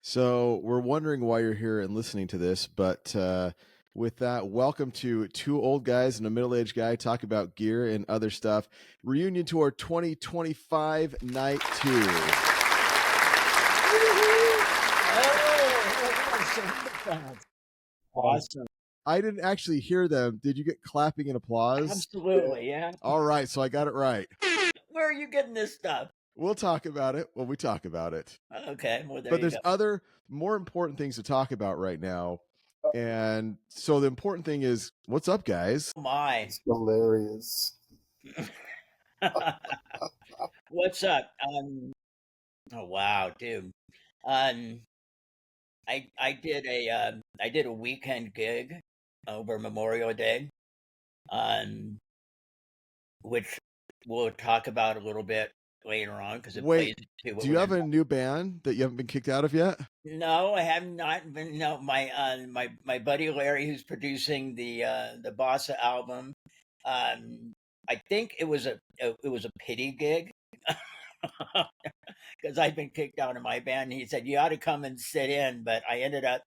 So we're wondering why you're here and listening to this, but with that, welcome to Two Old Guys and a Middle-Aged Guy Talk About Gear and Other Stuff. Reunion tour 2025 Night 2. Awesome. I didn't actually hear them. Did you get clapping and applause? Absolutely, yeah. All right, so I got it right. Where are you getting this stuff? We'll talk about it when we talk about it. Okay, well, there But you there's go. other more important things to talk about right now. And so the important thing is, what's up, guys? Oh, my. It's hilarious. What's up? Oh wow, dude. I did a weekend gig over Memorial Day, which we'll talk about a little bit later on because it plays into what do you have a new band that you haven't been kicked out of yet? No, I have not been. No, my buddy Larry, who's producing the Bossa album, I think it was a pity gig because I'd been kicked out of my band. He said you ought to come and sit in, but I ended up,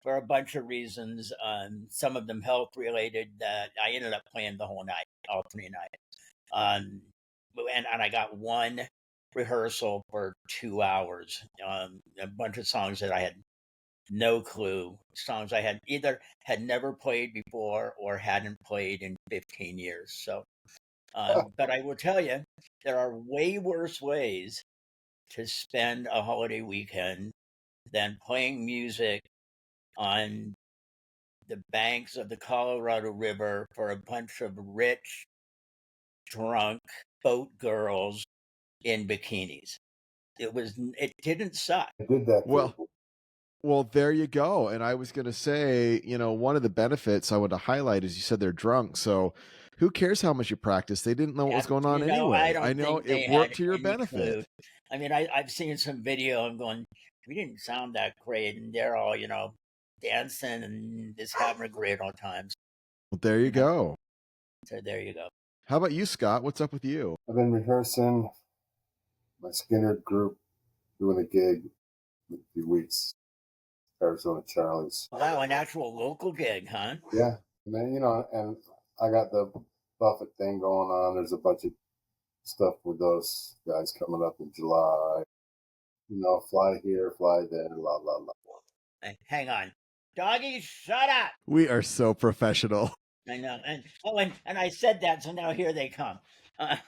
for a bunch of reasons, some of them health related, that I ended up playing the whole night, all 3 nights. And I got one rehearsal for 2 hours, a bunch of songs that I had no clue, songs I had either had never played before or hadn't played in 15 years. So, but I will tell you, there are way worse ways to spend a holiday weekend than playing music on the banks of the Colorado River for a bunch of rich, drunk boat girls in bikinis. It didn't suck. I did that. Well, there you go. And I was going to say, one of the benefits I want to highlight is you said they're drunk. So who cares how much you practice? They didn't know what was going on anyway. I know it worked to your benefit. Clue. I mean, I've seen some video. I'm going, we didn't sound that great. And they're all, dancing and just having a great old times. Well, there you go. So there you go. How about you, Scott? What's up with you? I've been rehearsing my Skinner group, doing a gig in a few weeks. Arizona Charlie's. Wow, an actual local gig, huh? Yeah. And then, and I got the Buffett thing going on. There's a bunch of stuff with those guys coming up in July. Fly here, fly there, la, la, la. Hey, hang on. Doggy, shut up. We are so professional. I know. And I said that, so now here they come. Yeah,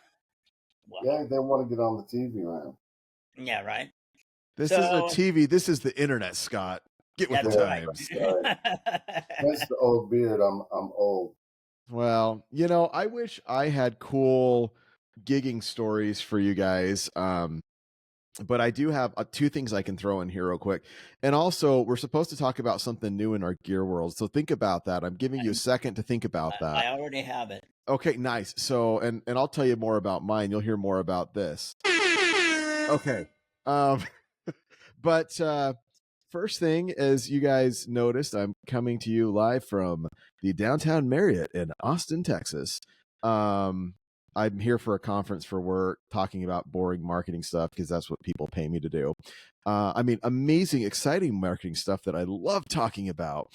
they want to get on the TV, man. Yeah, right. This isn't a TV. This is the internet, Scott. Get with the times. Right. That's the old beard. I'm old. Well, I wish I had cool gigging stories for you guys. But I do have 2 things I can throw in here real quick. And also, we're supposed to talk about something new in our gear world. So think about that. I'm giving you a second to think about that. I already have it. Okay, nice. So, and I'll tell you more about mine. You'll hear more about this. Okay. But first thing, as you guys noticed, I'm coming to you live from the Downtown Marriott in Austin, Texas. I'm here for a conference for work, talking about boring marketing stuff because that's what people pay me to do. Amazing, exciting marketing stuff that I love talking about.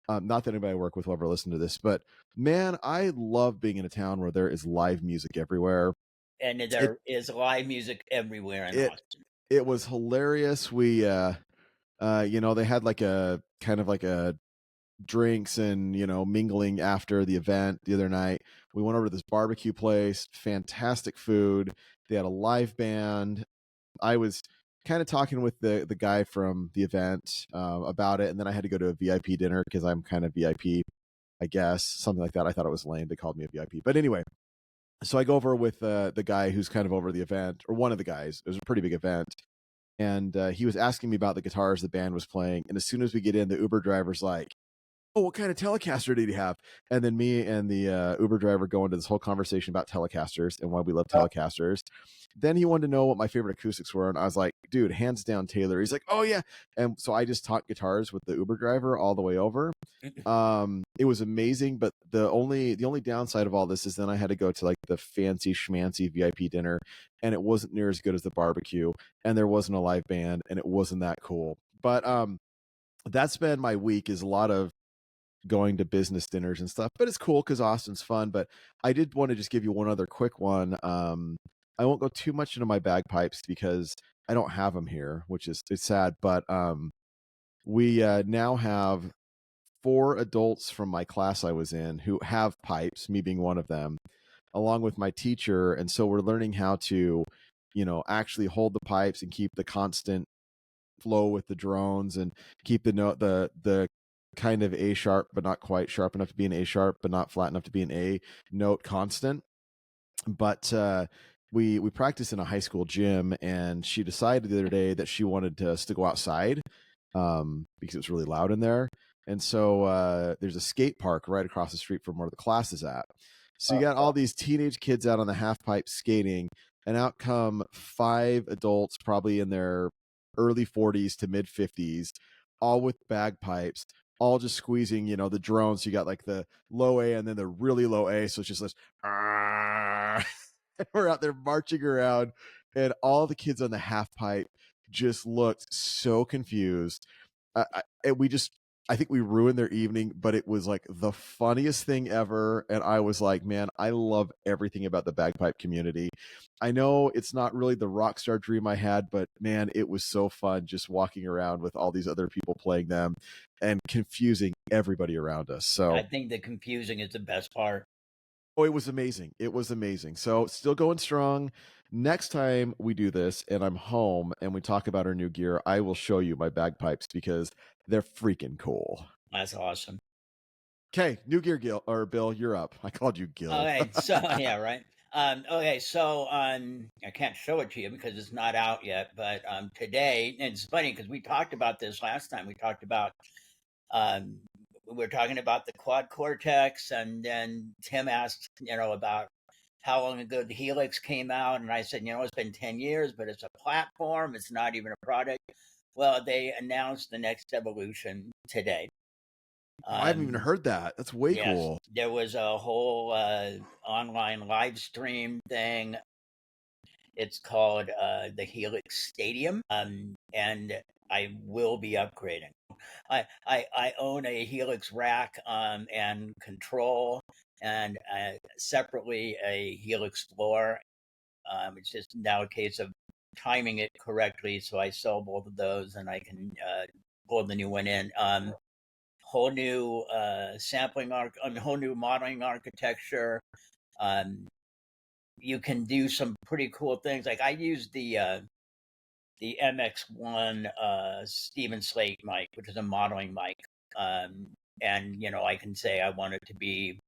Not that anybody I work with will ever listen to this, but man, I love being in a town where there is live music everywhere. And there is live music everywhere in Austin. It was hilarious. We, they had like a kind of like a drinks and mingling after the event the other night. We went over to this barbecue place, fantastic food. They had a live band. I was kind of talking with the guy from the event about it, and then I had to go to a VIP dinner because I'm kind of VIP, I guess, something like that. I thought it was lame. They called me a VIP, but anyway, so I go over with the guy who's kind of over the event, or one of the guys. It was a pretty big event, and he was asking me about the guitars the band was playing, and as soon as we get in, the Uber driver's like, oh, what kind of Telecaster did he have? And then me and the Uber driver go into this whole conversation about Telecasters and why we love Telecasters. Then he wanted to know what my favorite acoustics were. And I was like, dude, hands down Taylor. He's like, oh, yeah. And so I just taught guitars with the Uber driver all the way over. It was amazing. But the only downside of all this is then I had to go to like the fancy schmancy VIP dinner. And it wasn't near as good as the barbecue. And there wasn't a live band. And it wasn't that cool. But that's been my week, is a lot of going to business dinners and stuff. But it's cool because Austin's fun. But I did want to just give you one other quick one. I won't go too much into my bagpipes because I don't have them here, which is it's sad. But we now have 4 adults from my class I was in who have pipes, me being one of them, along with my teacher. And so we're learning how to, actually hold the pipes and keep the constant flow with the drones, and keep the note, the kind of A sharp but not quite sharp enough to be an A sharp but not flat enough to be an A note constant. But we practiced in a high school gym, and she decided the other day that she wanted us to go outside because it was really loud in there. And so there's a skate park right across the street from where the class is at. So you got all these teenage kids out on the half pipe skating, and out come 5 adults, probably in their early 40s to mid 50s, all with bagpipes, all just squeezing, the drones. So you got like the low A and then the really low A. So it's just this, we're out there marching around, and all the kids on the half pipe just looked so confused. I think we ruined their evening, but it was like the funniest thing ever. And I was like, man, I love everything about the bagpipe community. I know it's not really the rock star dream I had, but man, it was so fun just walking around with all these other people playing them and confusing everybody around us. So I think the confusing is the best part. Oh, it was amazing. It was amazing. So still going strong. Next time we do this and I'm home and we talk about our new gear, I will show you my bagpipes because they're freaking cool. That's awesome. Okay, new gear, Gil, or Bill, you're up. I called you Gil. Okay, so yeah, right. Okay, so I can't show it to you because it's not out yet. But today, and it's funny because we talked about this last time. We talked about we were talking about the quad cortex, and then Tim asked, about how long ago the Helix came out, and I said, it's been 10 years, but it's a platform. It's not even a product. Well, they announced the next evolution today. I haven't even heard that. That's way Yes, cool. there was a whole online live stream thing. It's called the Helix Stadium, and I will be upgrading. I own a Helix rack and control, and separately a Helix floor. It's just now a case of timing it correctly, so I sell both of those, and I can pull the new one in. Whole new whole new modeling architecture. You can do some pretty cool things. Like I use the MX1 Steven Slate mic, which is a modeling mic, and I can say I want it to be,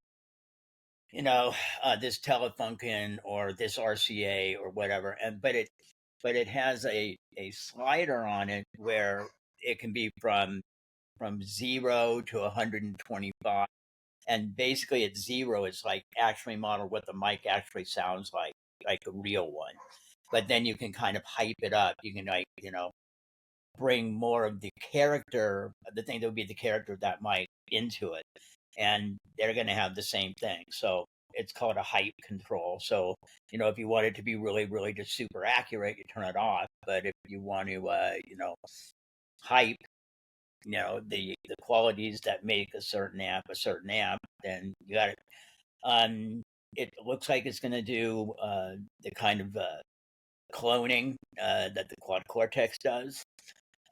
this Telefunken or this RCA or whatever, but it has a slider on it where it can be from 0 to 125. And basically at 0, it's like actually model what the mic actually sounds like a real one. But then you can kind of hype it up. You can bring more of the character, the thing that would be the character of that mic into it. And they're going to have the same thing. So it's called a hype control. So, if you want it to be really, really just super accurate, you turn it off. But if you want to, hype, the qualities that make a certain amp, then you got it. It looks like it's going to do the kind of cloning that the quad cortex does.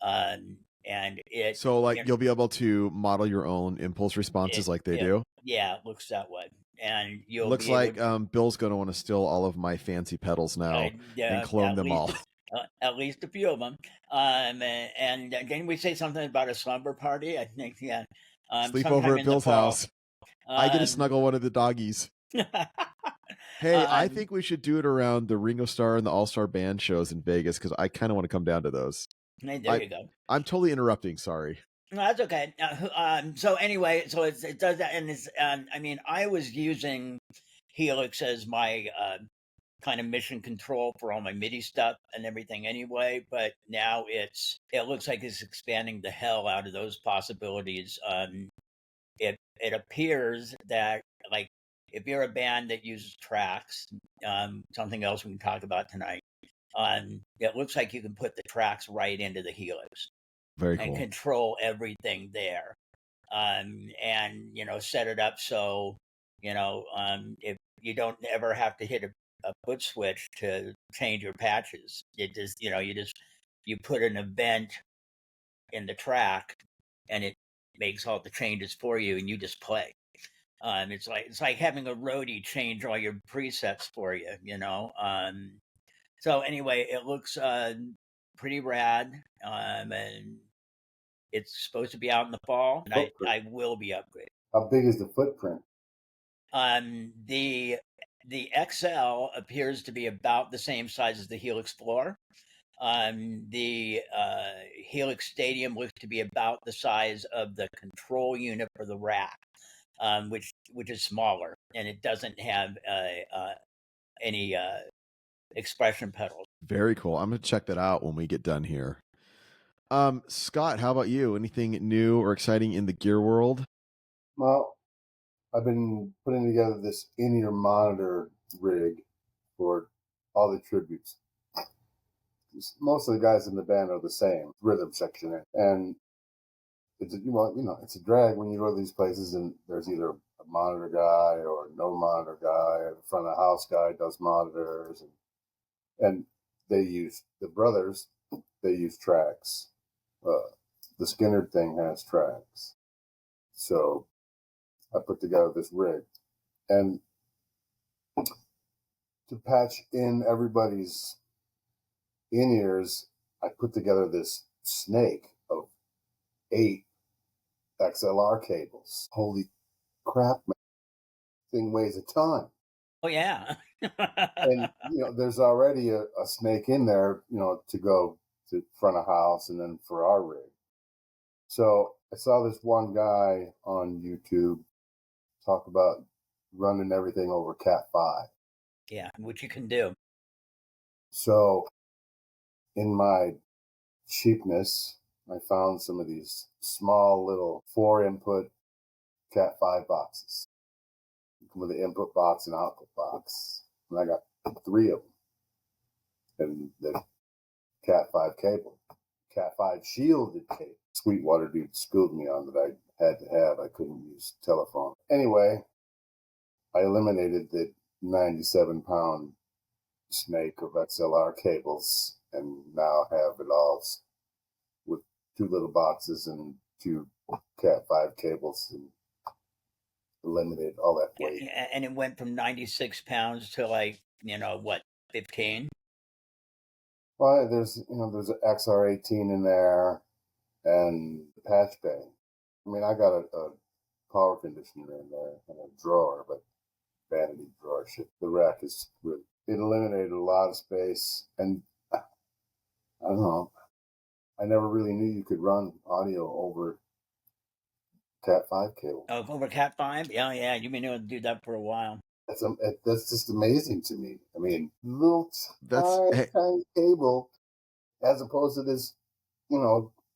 And it So like you'll be able to model your own impulse responses like they do. Yeah, it looks that way. And you'll Looks be like able Bill's going to want to steal all of my fancy pedals now and clone them all. At least a few of them. And didn't we say something about a slumber party? I think, yeah. Sleep over at Bill's house. I get to snuggle one of the doggies. Hey, I think we should do it around the Ringo Starr and the All-Star Band shows in Vegas because I kind of want to come down to those. There you go. I'm totally interrupting. Sorry. No, that's okay. So anyway, so it does that, and it's. I was using Helix as my kind of mission control for all my MIDI stuff and everything anyway, but now it looks like it's expanding the hell out of those possibilities. It appears that, like, if you're a band that uses tracks, something else we can talk about tonight, it looks like you can put the tracks right into the Helix. Very and cool. control everything there. And set it up so if you don't ever have to hit a foot switch to change your patches. It just you put an event in the track, and it makes all the changes for you, and you just play. It's like having a roadie change all your presets for you. So anyway, it looks pretty rad, and it's supposed to be out in the fall, and I will be upgraded. How big is the footprint? The XL appears to be about the same size as the Helix floor. The Helix Stadium looks to be about the size of the control unit for the rack, which is smaller, and it doesn't have any expression pedals. Very cool. I'm gonna check that out when we get done here. Scott, how about you? Anything new or exciting in the gear world? Well, I've been putting together this in-ear monitor rig for all the tributes. Most of the guys in the band are the same rhythm section, and it's it's a drag when you go to these places and there's either a monitor guy or no monitor guy. The front of the house guy does monitors, and they use the brothers. They use tracks. The Skinner thing has tracks, so I put together this rig, and to patch in everybody's in-ears, I put together this snake of 8 XLR cables. Holy crap, man. Thing weighs a ton. Oh yeah. And there's already a snake in there, to go to front of house and then for our rig. So I saw this one guy on YouTube talk about running everything over Cat 5. Yeah, which you can do. So in my cheapness, I found some of these small little 4-input Cat 5 boxes. Come with an input box and output box. And I got 3 of them. And the Cat 5 cable. Cat 5 shielded cable. Sweetwater dude schooled me on that I had to have. I couldn't use telephone. Anyway, I eliminated the 97-pound snake of XLR cables and now have it all with 2 little boxes and 2 Cat 5 cables, and eliminated all that weight. And it went from 96 pounds to like, what, 15? Well, there's an XR18 in there and the patch bay. I mean, I got a power conditioner in there and a drawer, but vanity drawer shit. The rack is really, it eliminated a lot of space, and I don't know. I never really knew you could run audio over Cat 5 cable. Oh, over Cat 5? Yeah, you've been able to do that for a while. That's just amazing to me. I mean, little tiny cable as opposed to this,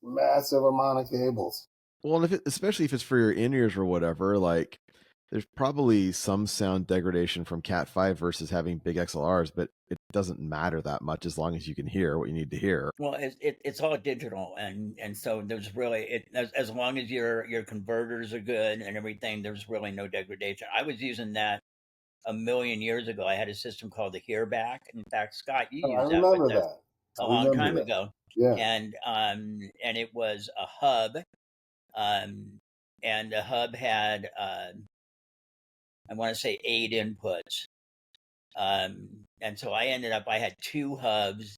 massive amount of cables. Well, and especially if it's for your in-ears or whatever, like there's probably some sound degradation from Cat 5 versus having big XLRs, but it doesn't matter that much as long as you can hear what you need to hear. Well, it's all digital, and so there's really as long as your converters are good and everything, there's really no degradation. I was using that a million years ago. I had a system called the Hearback. In fact, Scott, you used that with us a long time ago. Yeah, and it was a hub, and the hub had I want to say 8 inputs. And so I had 2 hubs,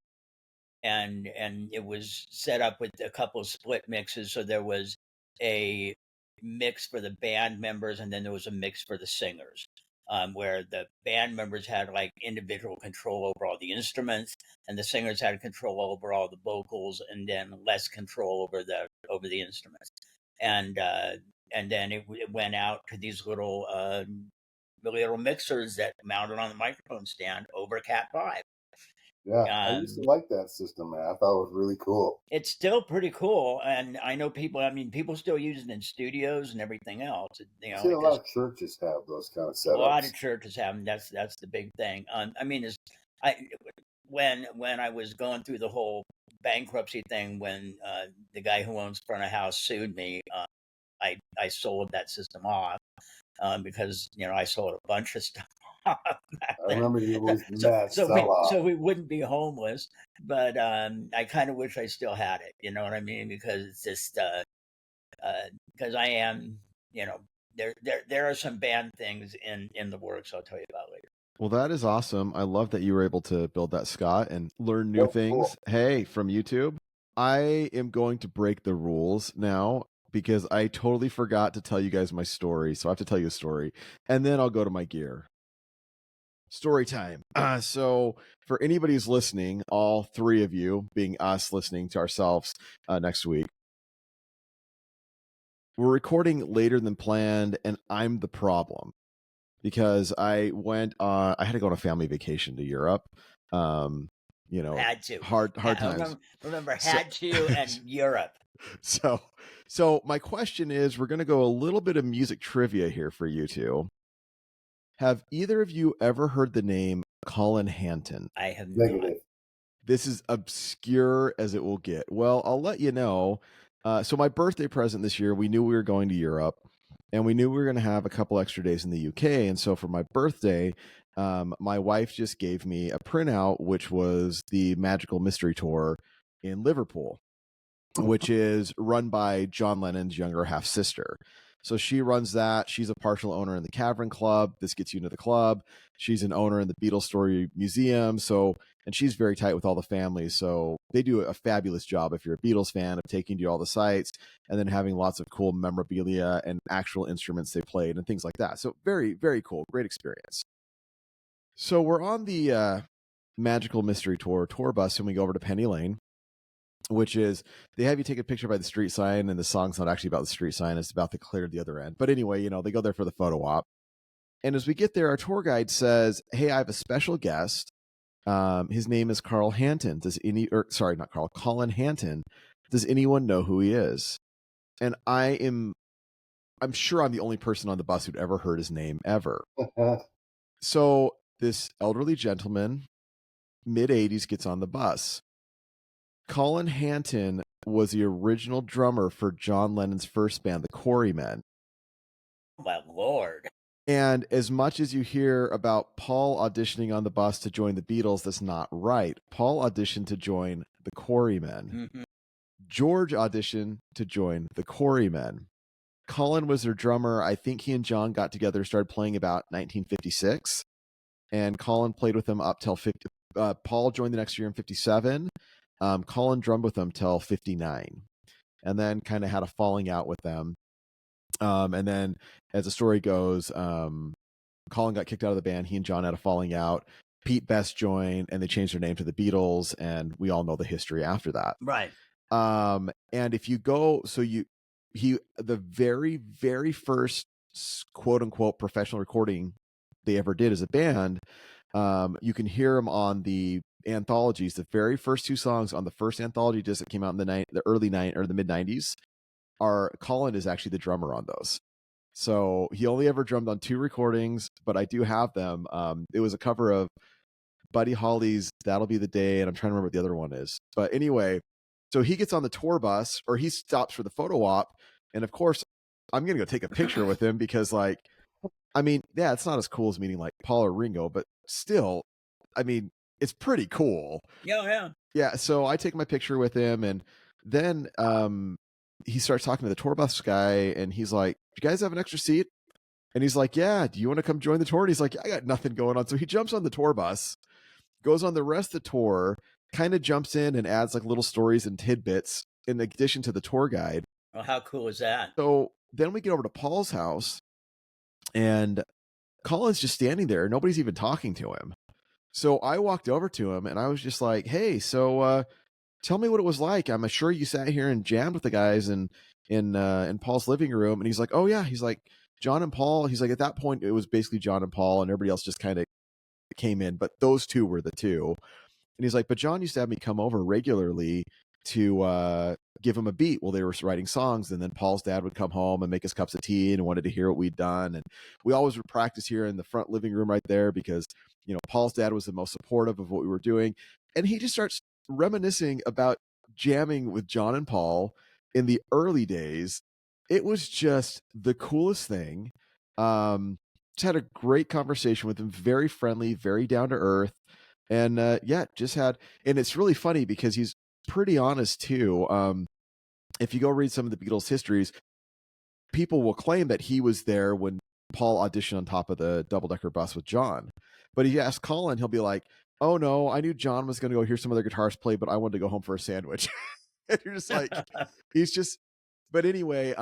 and it was set up with a couple of split mixes. So there was a mix for the band members, and then there was a mix for the singers, where the band members had like individual control over all the instruments, and the singers had control over all the vocals, and then less control over the instruments. And then it went out to these little mixers that mounted on the microphone stand over Cat 5. Yeah, I used to like that system, man. I thought it was really cool. It's still pretty cool, and I know people still use it in studios and everything else. A lot of churches have those kind of setups. A lot of churches have them. That's the big thing. When I was going through the whole bankruptcy thing when the guy who owns front of house sued me. I sold that system off because I sold a bunch of stuff off back I then. remember you was mad So we wouldn't be homeless, but I kind of wish I still had it. You know what I mean? Because it's just because I am, there are some band things in the works. I'll tell you about later. Well, that is awesome. I love that you were able to build that, Scott, and learn new things. Cool. Hey, from YouTube. I am going to break the rules now because I totally forgot to tell you guys my story. So I have to tell you a story, and then I'll go to my gear. Story time. So for anybody who's listening, all three of you, being us listening to ourselves next week, we're recording later than planned, and I'm the problem because I had to go on a family vacation to Europe. Had to. Hard times. Remember, had to, and Europe. So my question is, we're going to go a little bit of music trivia here for you two. Have either of you ever heard the name Colin Hanton? I have not. This is obscure as it will get. Well, I'll let you know. So my birthday present this year, we knew we were going to Europe, and we knew we were going to have a couple extra days in the UK. And so for my birthday, my wife just gave me a printout, which was the Magical Mystery Tour in Liverpool, which is run by John Lennon's younger half sister. So she runs that. She's a partial owner in the Cavern Club. This gets you into the club. She's an owner in the Beatles Story Museum. And she's very tight with all the families. So they do a fabulous job, if you're a Beatles fan, of taking you to all the sites and then having lots of cool memorabilia and actual instruments they played and things like that. So very, very cool. Great experience. So we're on the Magical Mystery Tour bus, and we go over to Penny Lane, which is they have you take a picture by the street sign, and the song's not actually about the street sign. It's about the clear at the other end. But anyway, they go there for the photo op. And as we get there, our tour guide says, "Hey, I have a special guest. His name is Carl Hanton. Colin Hanton. Does anyone know who he is?" And I'm sure I'm the only person on the bus who'd ever heard his name ever. So this elderly gentleman, mid-80s, gets on the bus. Colin Hanton was the original drummer for John Lennon's first band, the Quarrymen. Oh, my Lord. And as much as you hear about Paul auditioning on the bus to join the Beatles, that's not right. Paul auditioned to join the Quarrymen. Mm-hmm. George auditioned to join the Quarrymen. Colin was their drummer. I think he and John got together, started playing about 1956. And Colin played with them up till 50. Paul joined the next year in 57. Colin drummed with them till 59. And then kind of had a falling out with them. And then, as the story goes, Colin got kicked out of the band. He and John had a falling out. Pete Best joined, and they changed their name to the Beatles, and we all know the history after that. Right. And if you go, the very, very first quote unquote professional recording they ever did as a band, you can hear him on the anthologies. The very first two songs on the first anthology disc that came out in the mid 90s. Colin is actually the drummer on those. So he only ever drummed on 2 recordings, but I do have them. It was a cover of Buddy Holly's That'll Be the Day, and I'm trying to remember what the other one is. But anyway, so he gets on the tour bus, or he stops for the photo op, and of course, I'm going to go take a picture with him because, it's not as cool as meeting like Paul or Ringo, but still, it's pretty cool. Yeah. Yeah, so I take my picture with him, and then he starts talking to the tour bus guy, and he's like, "You guys have an extra seat?" And he's like, "Yeah, do you want to come join the tour?" And he's like, "I got nothing going on." So he jumps on the tour bus, goes on the rest of the tour, kind of jumps in and adds like little stories and tidbits in addition to the tour guide. Well, how cool is that? So then we get over to Paul's house, and Colin's just standing there. Nobody's even talking to him. So I walked over to him, and I was just like, "Hey, so tell me what it was like. I'm sure you sat here and jammed with the guys in Paul's living room." And he's like, "Oh yeah." He's like, "John and Paul." He's like, "At that point, it was basically John and Paul, and everybody else just kind of came in, but those two were the two." And he's like, "But John used to have me come over regularly to give him a beat while they were writing songs, and then Paul's dad would come home and make us cups of tea and wanted to hear what we'd done, and we always would practice here in the front living room right there because Paul's dad was the most supportive of what we were doing." And he just starts reminiscing about jamming with John and Paul in the early days, it was just the coolest thing. Just had a great conversation with him, very friendly, very down to earth. And just had, and it's really funny because he's pretty honest too. If you go read some of the Beatles histories, people will claim that he was there when Paul auditioned on top of the double-decker bus with John. But if you ask Colin, he'll be like, "Oh no, I knew John was going to go hear some other guitarists play, but I wanted to go home for a sandwich." And you're just like, he's just. But anyway,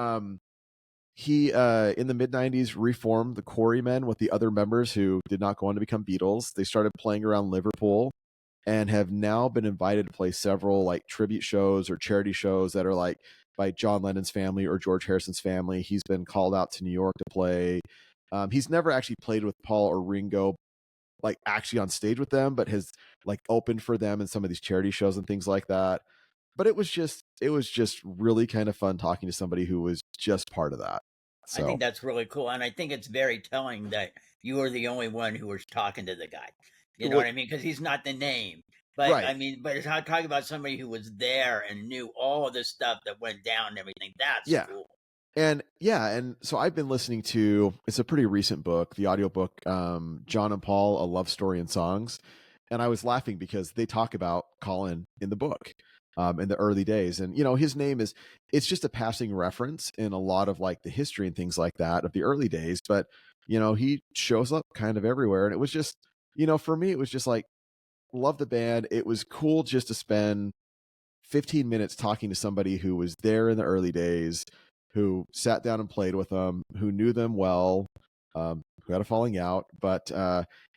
he in the mid-90s reformed the Quarrymen with the other members who did not go on to become Beatles. They started playing around Liverpool and have now been invited to play several like tribute shows or charity shows that are like by John Lennon's family or George Harrison's family. He's been called out to New York to play. He's never actually played with Paul or Ringo, like actually on stage with them, but has like opened for them in some of these charity shows and things like that. But it was just really kind of fun talking to somebody who was just part of that. I think that's really cool, and I think it's very telling that you were the only one who was talking to the guy. You know what I mean? Because he's not the name, but Right. I mean, but it's how talking about somebody who was there and knew all of this stuff that went down and everything. That's cool. And so I've been listening to, it's a pretty recent book, the audiobook, John and Paul, A Love Story and Songs. And I was laughing because they talk about Colin in the book, in the early days. And, you know, his name is, it's just a passing reference in a lot of like the history and things like that of the early days. But, you know, he shows up kind of everywhere. And it was just, you know, for me, it was just like, love the band. It was cool just to spend 15 minutes talking to somebody who was there in the early days, who sat down and played with them, who knew them well, who had a falling out, but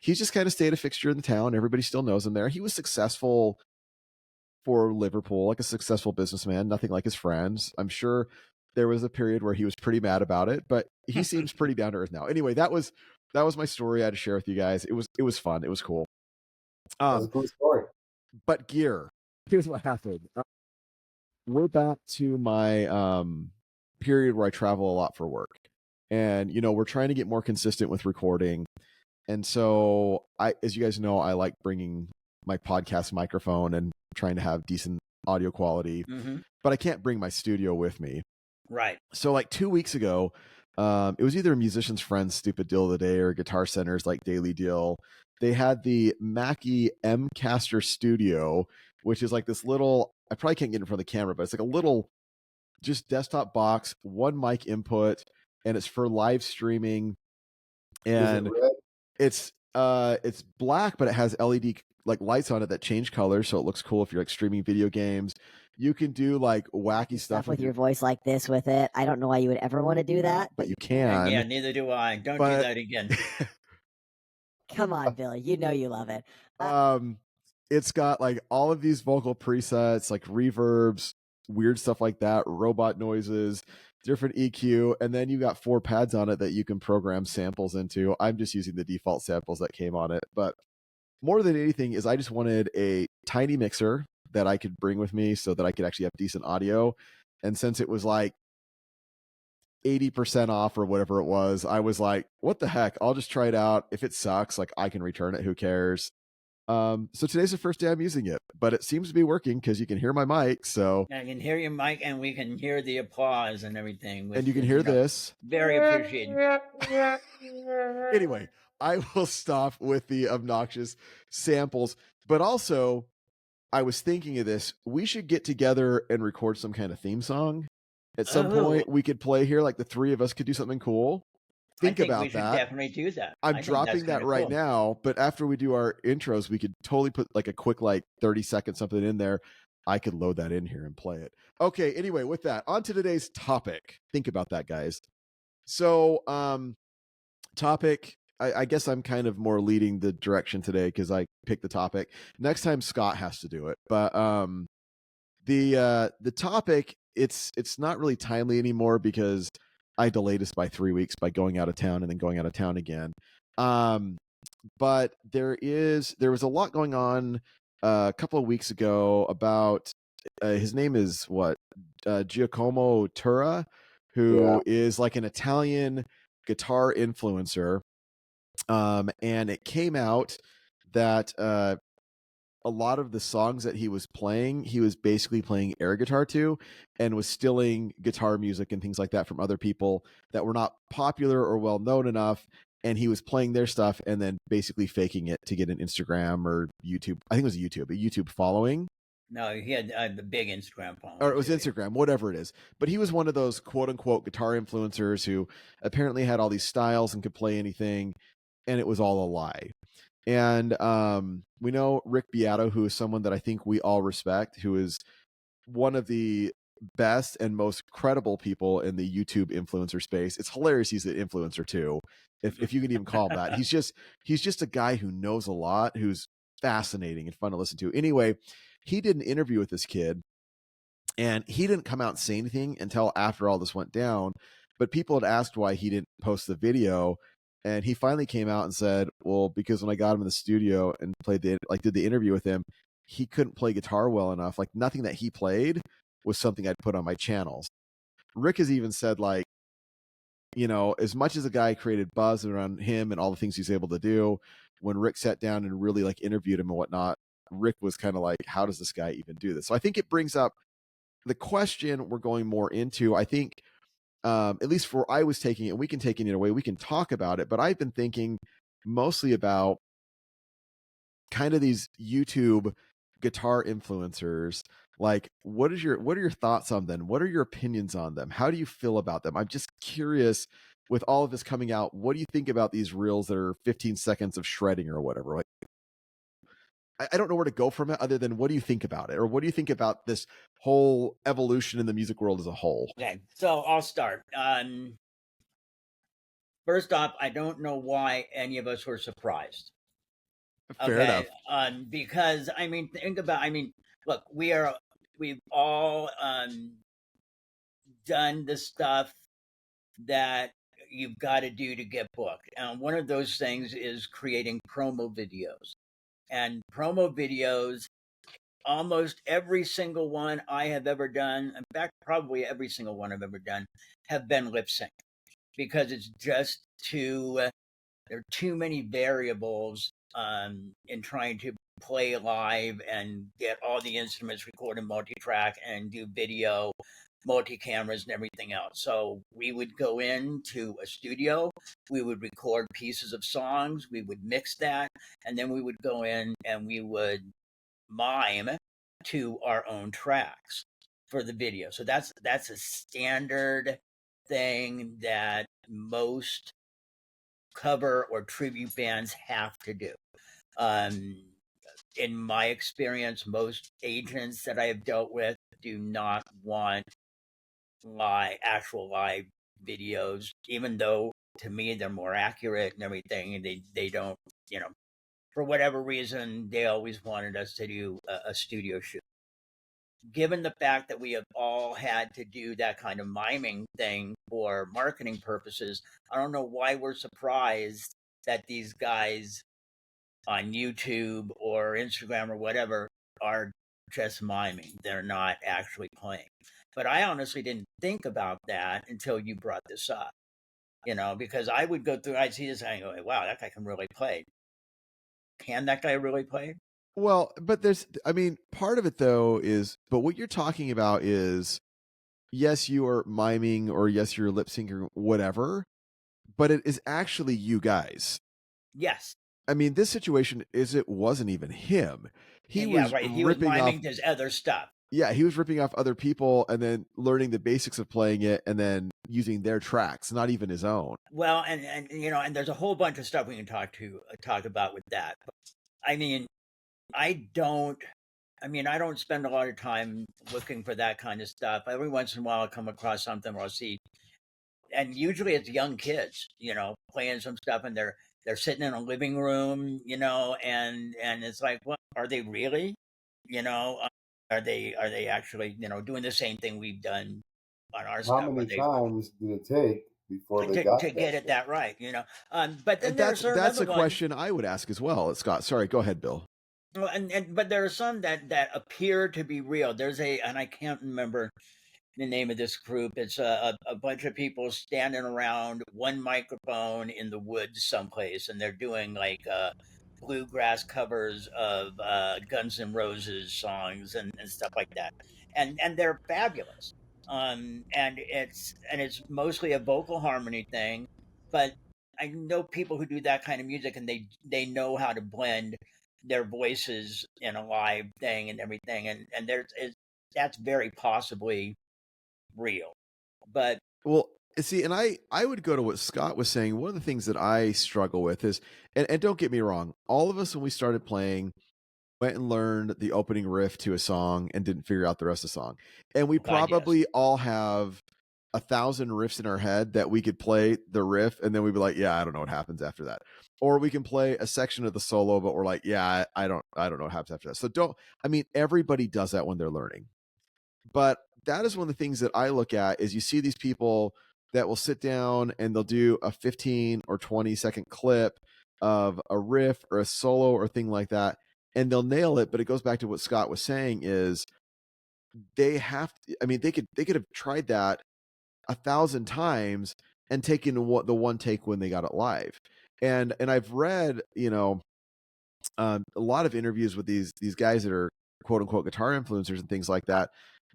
he's just kind of stayed a fixture in the town. Everybody still knows him there. He was successful for Liverpool, like a successful businessman, nothing like his friends. I'm sure there was a period where he was pretty mad about it, but he seems pretty down to earth now. Anyway, that was my story I had to share with you guys. It was fun. It was cool. That was a cool story. But gear. Here's what happened. We're back to my period where I travel a lot for work. And, you know, we're trying to get more consistent with recording. And so as you guys know, I like bringing my podcast microphone and trying to have decent audio quality, but I can't bring my studio with me. Right. So like 2 weeks ago, it was either a Musician's Friends Stupid Deal of the Day or Guitar Center's like Daily Deal. They had the Mackie Mcaster Studio, which is like this little, I probably can't get in front of the camera, but it's like a little just desktop box, one mic input, and it's for live streaming. And it's black, but it has LED like lights on it that change colors, so it looks cool if you're like streaming video games. You can do like wacky stuff with your voice like this with it. I don't know why you would ever want to do that, but you can. Yeah, neither do I. Don't do that again. Come on, Billy. You know you love it. It's got like all of these vocal presets, like reverbs, weird stuff like that, robot noises, different EQ, and then you got 4 pads on it that you can program samples into. I'm just using the default samples that came on it, but more than anything is I just wanted a tiny mixer that I could bring with me so that I could actually have decent audio. And since it was like 80% off or whatever it was, I was like, what the heck? I'll just try it out. If it sucks, like I can return it. Who cares? So today's the first day I'm using it, but it seems to be working because you can hear my mic. So I can hear your mic and we can hear the applause and everything. And you can hear this. Very appreciated. Anyway, I will stop with the obnoxious samples, but also I was thinking of this. We should get together and record some kind of theme song. At some point we could play here, like the 3 of us could do something cool. Think about we should that. Definitely do that. I'm dropping that right now, but after we do our intros, we could totally put like a quick, like 30-second something in there. I could load that in here and play it. Okay, anyway, with that, on to today's topic. Think about that, guys. So, topic, I guess I'm kind of more leading the direction today because I picked the topic. Next time Scott has to do it. But the topic, it's not really timely anymore because I delayed this by 3 weeks by going out of town and then going out of town again. But there was a lot going on a couple of weeks ago about his name is Giacomo Turra, who is like an Italian guitar influencer. And it came out that a lot of the songs that he was playing, he was basically playing air guitar to, and was stealing guitar music and things like that from other people that were not popular or well known enough. And he was playing their stuff and then basically faking it to get an Instagram or YouTube. I think it was a YouTube following. No, he had the big Instagram following. Or it was too. Instagram, whatever it is. But he was one of those quote unquote guitar influencers who apparently had all these styles and could play anything, and it was all a lie. And we know Rick Beato, who is someone that I think we all respect, who is one of the best and most credible people in the YouTube influencer space. It's hilarious he's an influencer too, if you can even call him that. He's just a guy who knows a lot, who's fascinating and fun to listen to. Anyway, he did an interview with this kid, and he didn't come out and say anything until after all this went down. But people had asked why he didn't post the video, and he finally came out and said, well, because when I got him in the studio and did the interview with him, he couldn't play guitar well enough. Like, nothing that he played was something I'd put on my channels. Rick has even said, like, as much as a guy created buzz around him and all the things he's able to do, when Rick sat down and really like interviewed him and whatnot, Rick was kind of like, how does this guy even do this? So I think it brings up the question we're going more into. I think, at least for I was taking it, we can take it either way, we can talk about it, but I've been thinking mostly about kind of these YouTube guitar influencers. Like, what are your thoughts on them? What are your opinions on them? How do you feel about them? I'm just curious, with all of this coming out, what do you think about these reels that are 15 seconds of shredding or whatever? Like, I don't know where to go from it other than, what do you think about it? Or what do you think about this whole evolution in the music world as a whole? Okay, so I'll start. First off, I don't know why any of us were surprised. Fair enough. Because think about. Look, we've all done the stuff that you've got to do to get booked, and one of those things is creating promo videos. And promo videos, almost every single one I have ever done, in fact, probably every single one I've ever done, have been lip sync, because it's just there are too many variables in trying to play live and get all the instruments recorded multi-track and do video, multi-cameras and everything else. So we would go into a studio, we would record pieces of songs, we would mix that, and then we would go in and we would mime to our own tracks for the video. So that's a standard thing that most cover or tribute bands have to do. In my experience, most agents that I have dealt with do not want actual live videos, even though to me they're more accurate and everything. They don't, for whatever reason, they always wanted us to do a studio shoot. Given the fact that we have all had to do that kind of miming thing for marketing purposes, I don't know why we're surprised that these guys on YouTube or Instagram or whatever are just miming. They're not actually playing. But I honestly didn't think about that until you brought this up, because I would go through, I'd see this and I go, wow, that guy can really play. Can that guy really play? Well, but part of it though is, but what you're talking about is, yes, you are miming, or yes, you're lip syncing, whatever, but it is actually you guys. Yes. I mean, this situation wasn't even him. He was right. He was miming his other stuff. Yeah, he was ripping off other people and then learning the basics of playing it and then using their tracks, not even his own. Well, and and there's a whole bunch of stuff we can talk about with that. But, I don't spend a lot of time looking for that kind of stuff. Every once in a while I'll come across something where I'll see, and usually it's young kids, playing some stuff, and they're sitting in a living room, and it's like, well, are they really? Are they actually, doing the same thing we've done on our stuff? How many times did it take before they got to get it that right? But then that's a question I would ask as well, Scott. Sorry, go ahead, Bill. Well, but there are some that appear to be real. There's and I can't remember the name of this group. It's a bunch of people standing around one microphone in the woods someplace, and they're doing like bluegrass covers of Guns N' Roses songs and stuff like that, and they're fabulous. And it's mostly a vocal harmony thing, but I know people who do that kind of music, and they know how to blend their voices in a live thing and everything, and that's very possibly real. But Well, see, and I would go to what Scott was saying. One of the things that I struggle with is, and don't get me wrong, all of us when we started playing went and learned the opening riff to a song and didn't figure out the rest of the song. And we God, yes. probably all have 1,000 riffs in our head that we could play the riff and then we'd be like, yeah, I don't know what happens after that. Or we can play a section of the solo, but we're like, yeah, I don't know what happens after that. So everybody does that when they're learning. But that is one of the things that I look at is you see these people that will sit down and they'll do a 15 or 20-second clip of a riff or a solo or thing like that, and they'll nail it. But it goes back to what Scott was saying is they could have tried that 1,000 times and taken the one take when they got it live. And I've read, a lot of interviews with these guys that are quote unquote guitar influencers and things like that,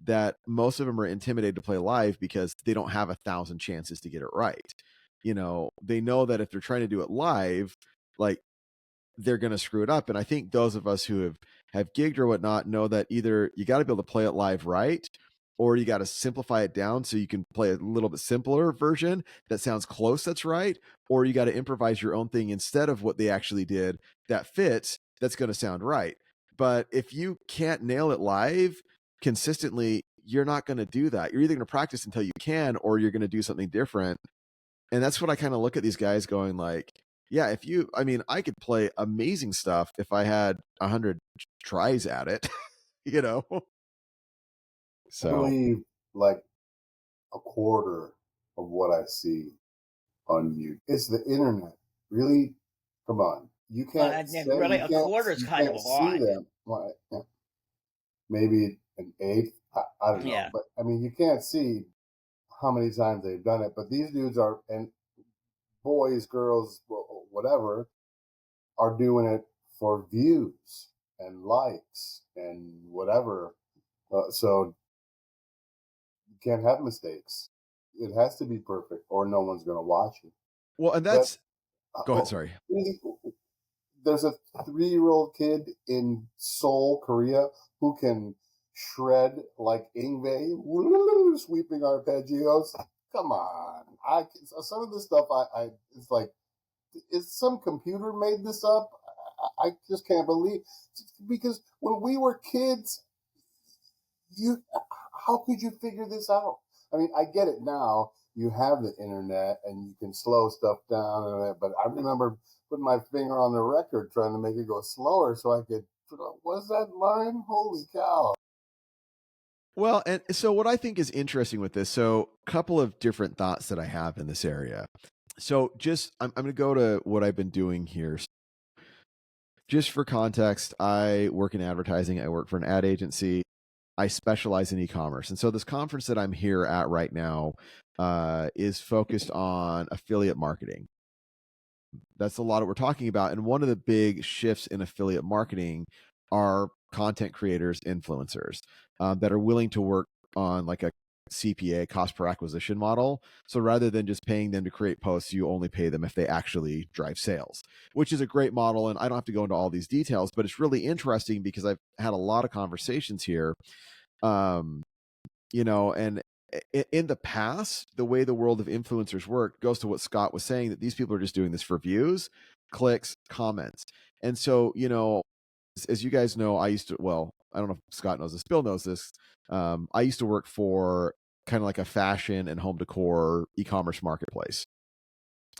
that most of them are intimidated to play live because they don't have 1,000 chances to get it right. They know that if they're trying to do it live, like they're going to screw it up. And I think those of us who have gigged or whatnot know that either you got to be able to play it live right, or you got to simplify it down so you can play a little bit simpler version that sounds close, that's right, or you got to improvise your own thing instead of what they actually did that fits, that's going to sound right. But if you can't nail it live consistently, you're not going to do that. You're either going to practice until you can, or you're going to do something different. And that's what I kind of look at these guys going like, yeah, I could play amazing stuff if I had 100 tries at it, you know? I So, believe like a quarter of what I see on you. It's the internet. Really? Come on. You can't say Really, a quarter is you kind of can't a see lot. them. Well, maybe an eighth. I don't know. Yeah. But I mean, you can't see how many times they've done it. But these dudes are, and boys, girls, whatever, are doing it for views and likes and whatever. So you can't have mistakes. It has to be perfect, or no one's going to watch it. well, and But that's go ahead, sorry. there's a 3-year-old kid in Seoul, Korea, who can shred like Ingve, sweeping arpeggios. Come on, some of the stuff it's like, is some computer made this up? I just can't believe, because when we were kids, how could you figure this out? I mean, I get it now. You have the internet and you can slow stuff down, but I remember putting my finger on the record trying to make it go slower so I could. What's that line? Holy cow! Well, and so what I think is interesting with this, so a couple of different thoughts that I have in this area. So I'm going to go to what I've been doing here. Just for context, I work in advertising. I work for an ad agency. I specialize in e-commerce. And so this conference that I'm here at right now is focused on affiliate marketing. That's a lot of what we're talking about. And one of the big shifts in affiliate marketing are content creators, influencers that are willing to work on like a CPA, cost per acquisition model. So rather than just paying them to create posts, you only pay them if they actually drive sales, which is a great model. And I don't have to go into all these details, but it's really interesting because I've had a lot of conversations here. And in the past, the way the world of influencers work goes to what Scott was saying, that these people are just doing this for views, clicks, comments. And so, as you guys know, I don't know if Scott knows this, Bill knows this. I used to work for kind of like a fashion and home decor e-commerce marketplace.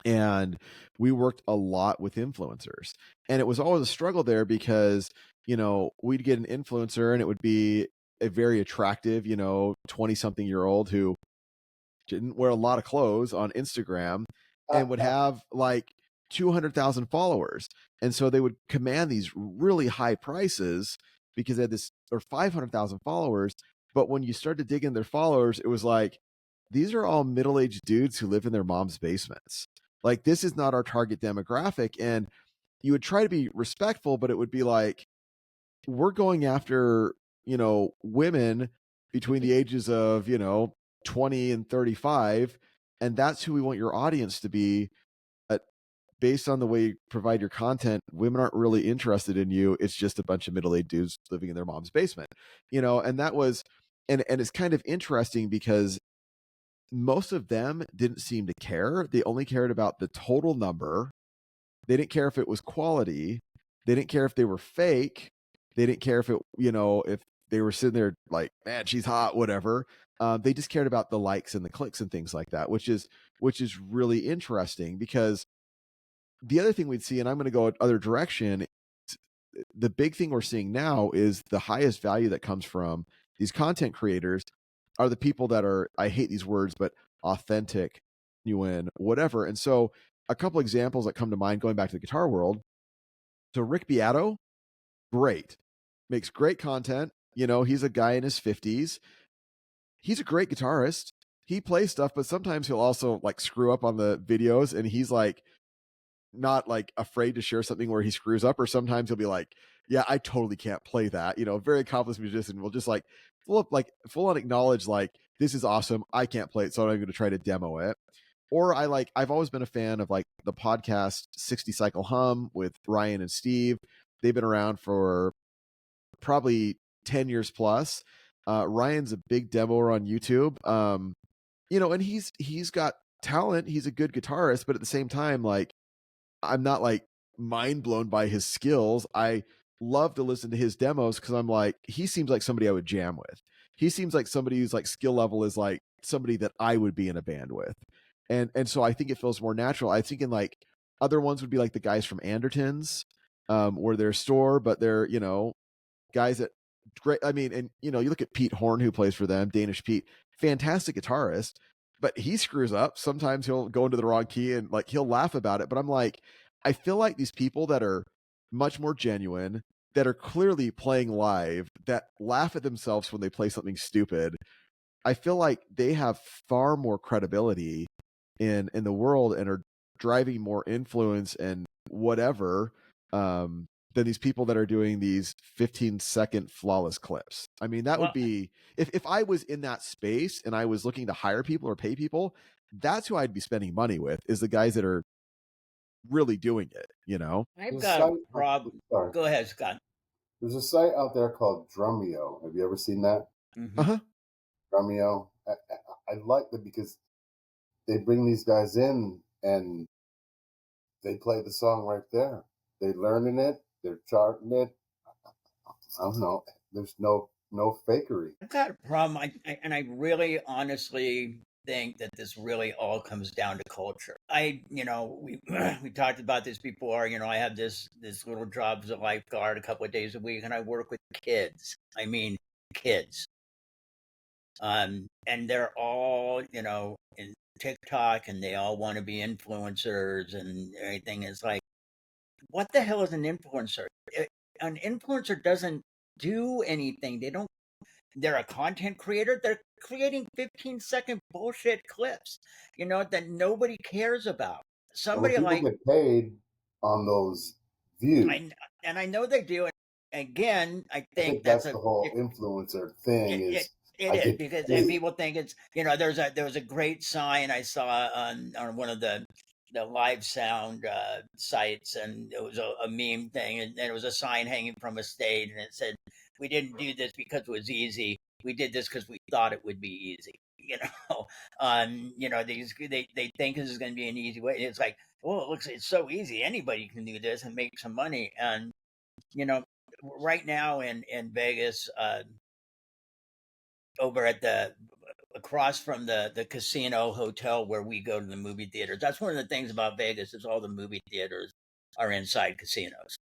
And we worked a lot with influencers. And it was always a struggle there because, we'd get an influencer and it would be a very attractive, 20-something-year-old who didn't wear a lot of clothes on Instagram and would have like 200,000 followers. And so they would command these really high prices because they had this, or 500,000 followers. But when you start to dig in their followers, it was like, these are all middle-aged dudes who live in their mom's basements. Like, this is not our target demographic. And you would try to be respectful, but it would be like, we're going after, women between the ages of, 20 and 35, and that's who we want your audience to be. Based on the way you provide your content, women aren't really interested in you. It's just a bunch of middle-aged dudes living in their mom's basement, and that was, and it's kind of interesting because most of them didn't seem to care. They only cared about the total number. They didn't care if it was quality. They didn't care if they were fake. They didn't care if it, if they were sitting there like, man, she's hot, whatever. They just cared about the likes and the clicks and things like that, which is really interesting because the other thing we'd see, and I'm going to go other direction, the big thing we're seeing now is the highest value that comes from these content creators are the people that are, I hate these words, but authentic, genuine, whatever. And so a couple examples that come to mind going back to the guitar world. So Rick Beato, great, makes great content. He's a guy in his 50s. He's a great guitarist. He plays stuff, but sometimes he'll also like screw up on the videos, and he's like not like afraid to share something where he screws up, or sometimes he'll be like, yeah, I totally can't play that. Very accomplished musician will just like full on acknowledge like, this is awesome, I can't play it, so I'm going to try to demo it. Or I've always been a fan of like the podcast 60 Cycle Hum with Ryan and Steve. They've been around for probably 10 years plus. Ryan's a big demoer on YouTube. And he's got talent. He's a good guitarist, but at the same time, like, I'm not like mind blown by his skills. I love to listen to his demos because I'm like, he seems like somebody I would jam with. He seems like somebody whose like skill level is like somebody that I would be in a band with. And so I think it feels more natural. I think in like other ones would be like the guys from Andertons, or their store, but they're, guys that great. I mean, and you look at Pete Horn, who plays for them, Danish Pete, fantastic guitarist, but he screws up. Sometimes he'll go into the wrong key and like he'll laugh about it. But I'm like, I feel like these people that are much more genuine, that are clearly playing live, that laugh at themselves when they play something stupid, I feel like they have far more credibility in the world and are driving more influence and whatever, than these people that are doing these 15-second flawless clips. I mean, that would be, if I was in that space and I was looking to hire people or pay people, that's who I'd be spending money with, is the guys that are really doing it. I've got a problem. Go ahead, Scott. There's a site out there called Drumeo. Have you ever seen that? Uh-huh. Drumeo. I like that because they bring these guys in and they play the song right there. They're learning it. They're charting it. I don't know. There's no fakery. I've got a problem. I really honestly think that this really all comes down to culture. We talked about this before. I have this little job as a lifeguard a couple of days a week, and I work with kids. I mean, kids. And they're all, in TikTok, and they all want to be influencers and everything. Is like, what the hell is an influencer? An influencer doesn't do anything. They're a content creator. They're creating 15-second bullshit clips, that nobody cares about. Somebody people get paid on those views. I know they do. And again, I think that's the whole influencer thing. It is because people think it's, there was a great sign I saw on one of the live sound sites, and it was a meme thing, and there was a sign hanging from a stage, and it said, "We didn't do this because it was easy. We did this because we thought it would be easy." They think this is going to be an easy way. It's like, well, it's so easy. Anybody can do this and make some money. And right now in Vegas, over at across from the casino hotel where we go to the movie theaters. That's one of the things about Vegas is all the movie theaters are inside casinos.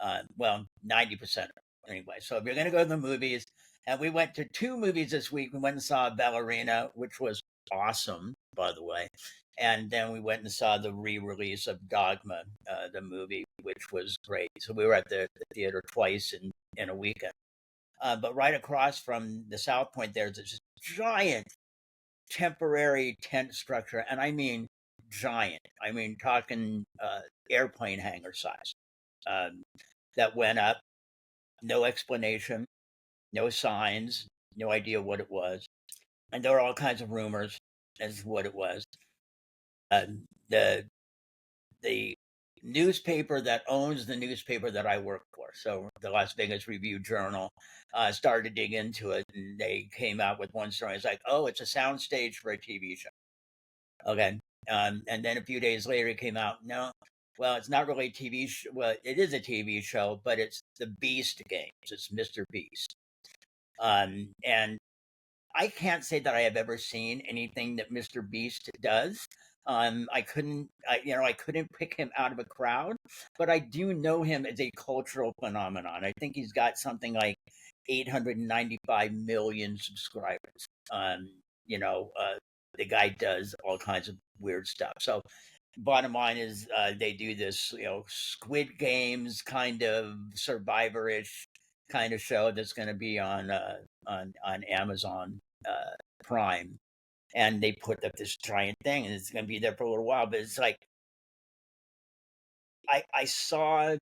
90% anyway. So if you're going to go to the movies, and we went to 2 movies this week. We went and saw Ballerina, which was awesome, by the way. And then we went and saw the re-release of Dogma, the movie, which was great. So we were at the theater twice in a weekend. But right across from the South Point, there's this giant temporary tent structure. And I mean giant. I mean, talking airplane hangar size. that went up, no explanation, no signs, no idea what it was, and there were all kinds of rumors as to what it was. The newspaper that owns the newspaper that I work for, so the Las Vegas Review Journal, started to dig into it, and they came out with one story. It's like, oh, it's a soundstage for a TV show. Okay. And then a few days later, it came out, no, well, it's not really a TV show. Well, it is a TV show, but it's the Beast games. It's Mr. Beast. And I can't say that I have ever seen anything that Mr. Beast does. I couldn't pick him out of a crowd, but I do know him as a cultural phenomenon. I think he's got something like 895 million subscribers. The guy does all kinds of weird stuff. So, bottom line is, they do this, Squid Games kind of Survivor-ish kind of show that's going to be on Amazon Prime, and they put up this giant thing, and it's going to be there for a little while. But it's like I saw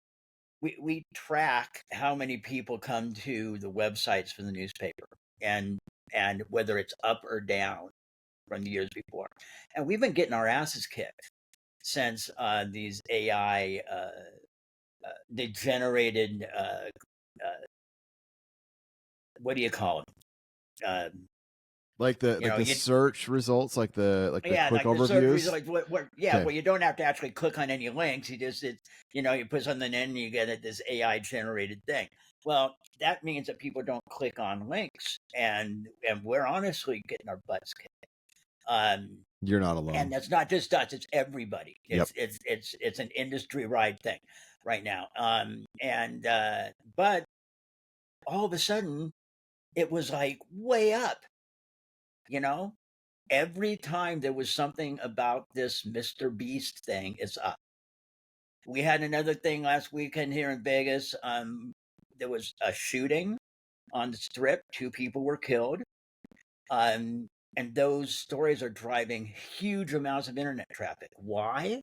we track how many people come to the websites for the newspaper, and whether it's up or down from the years before, and we've been getting our asses kicked since these AI they generated what do you call them? Like the search results, like the quick overviews. Well, you don't have to actually click on any links. You put something in and you get this AI generated thing. Well, that means that people don't click on links, and we're honestly getting our butts kicked. You're not alone, and that's not just us; it's everybody. It's an industry-wide thing right now. But all of a sudden, it was like way up. Every time there was something about this Mr. Beast thing, it's up. We had another thing last weekend here in Vegas. There was a shooting on the Strip. 2 people were killed. And those stories are driving huge amounts of internet traffic. Why?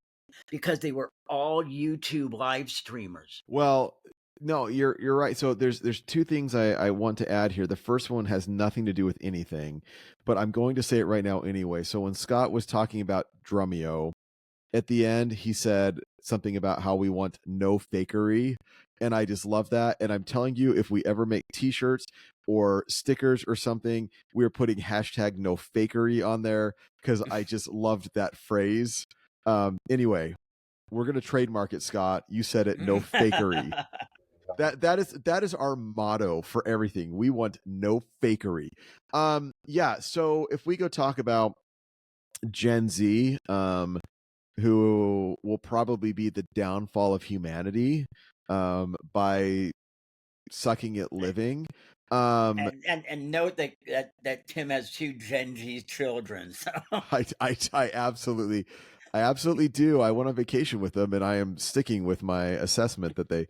Because they were all YouTube live streamers. Well, no, you're right. So there's 2 things I want to add here. The first one has nothing to do with anything, but I'm going to say it right now anyway. So when Scott was talking about Drumeo, at the end he said something about how we want no fakery, and I just love that. And I'm telling you, if we ever make t-shirts or stickers or something, we're putting hashtag no fakery on there, because I just loved that phrase. Anyway, we're going to trademark it, Scott. You said it, no fakery. That is our motto for everything. We want no fakery. So if we go talk about Gen Z, who will probably be the downfall of humanity by sucking at living. And note that Tim has 2 Gen Z children. So. I absolutely do. I went on vacation with them, and I am sticking with my assessment that they.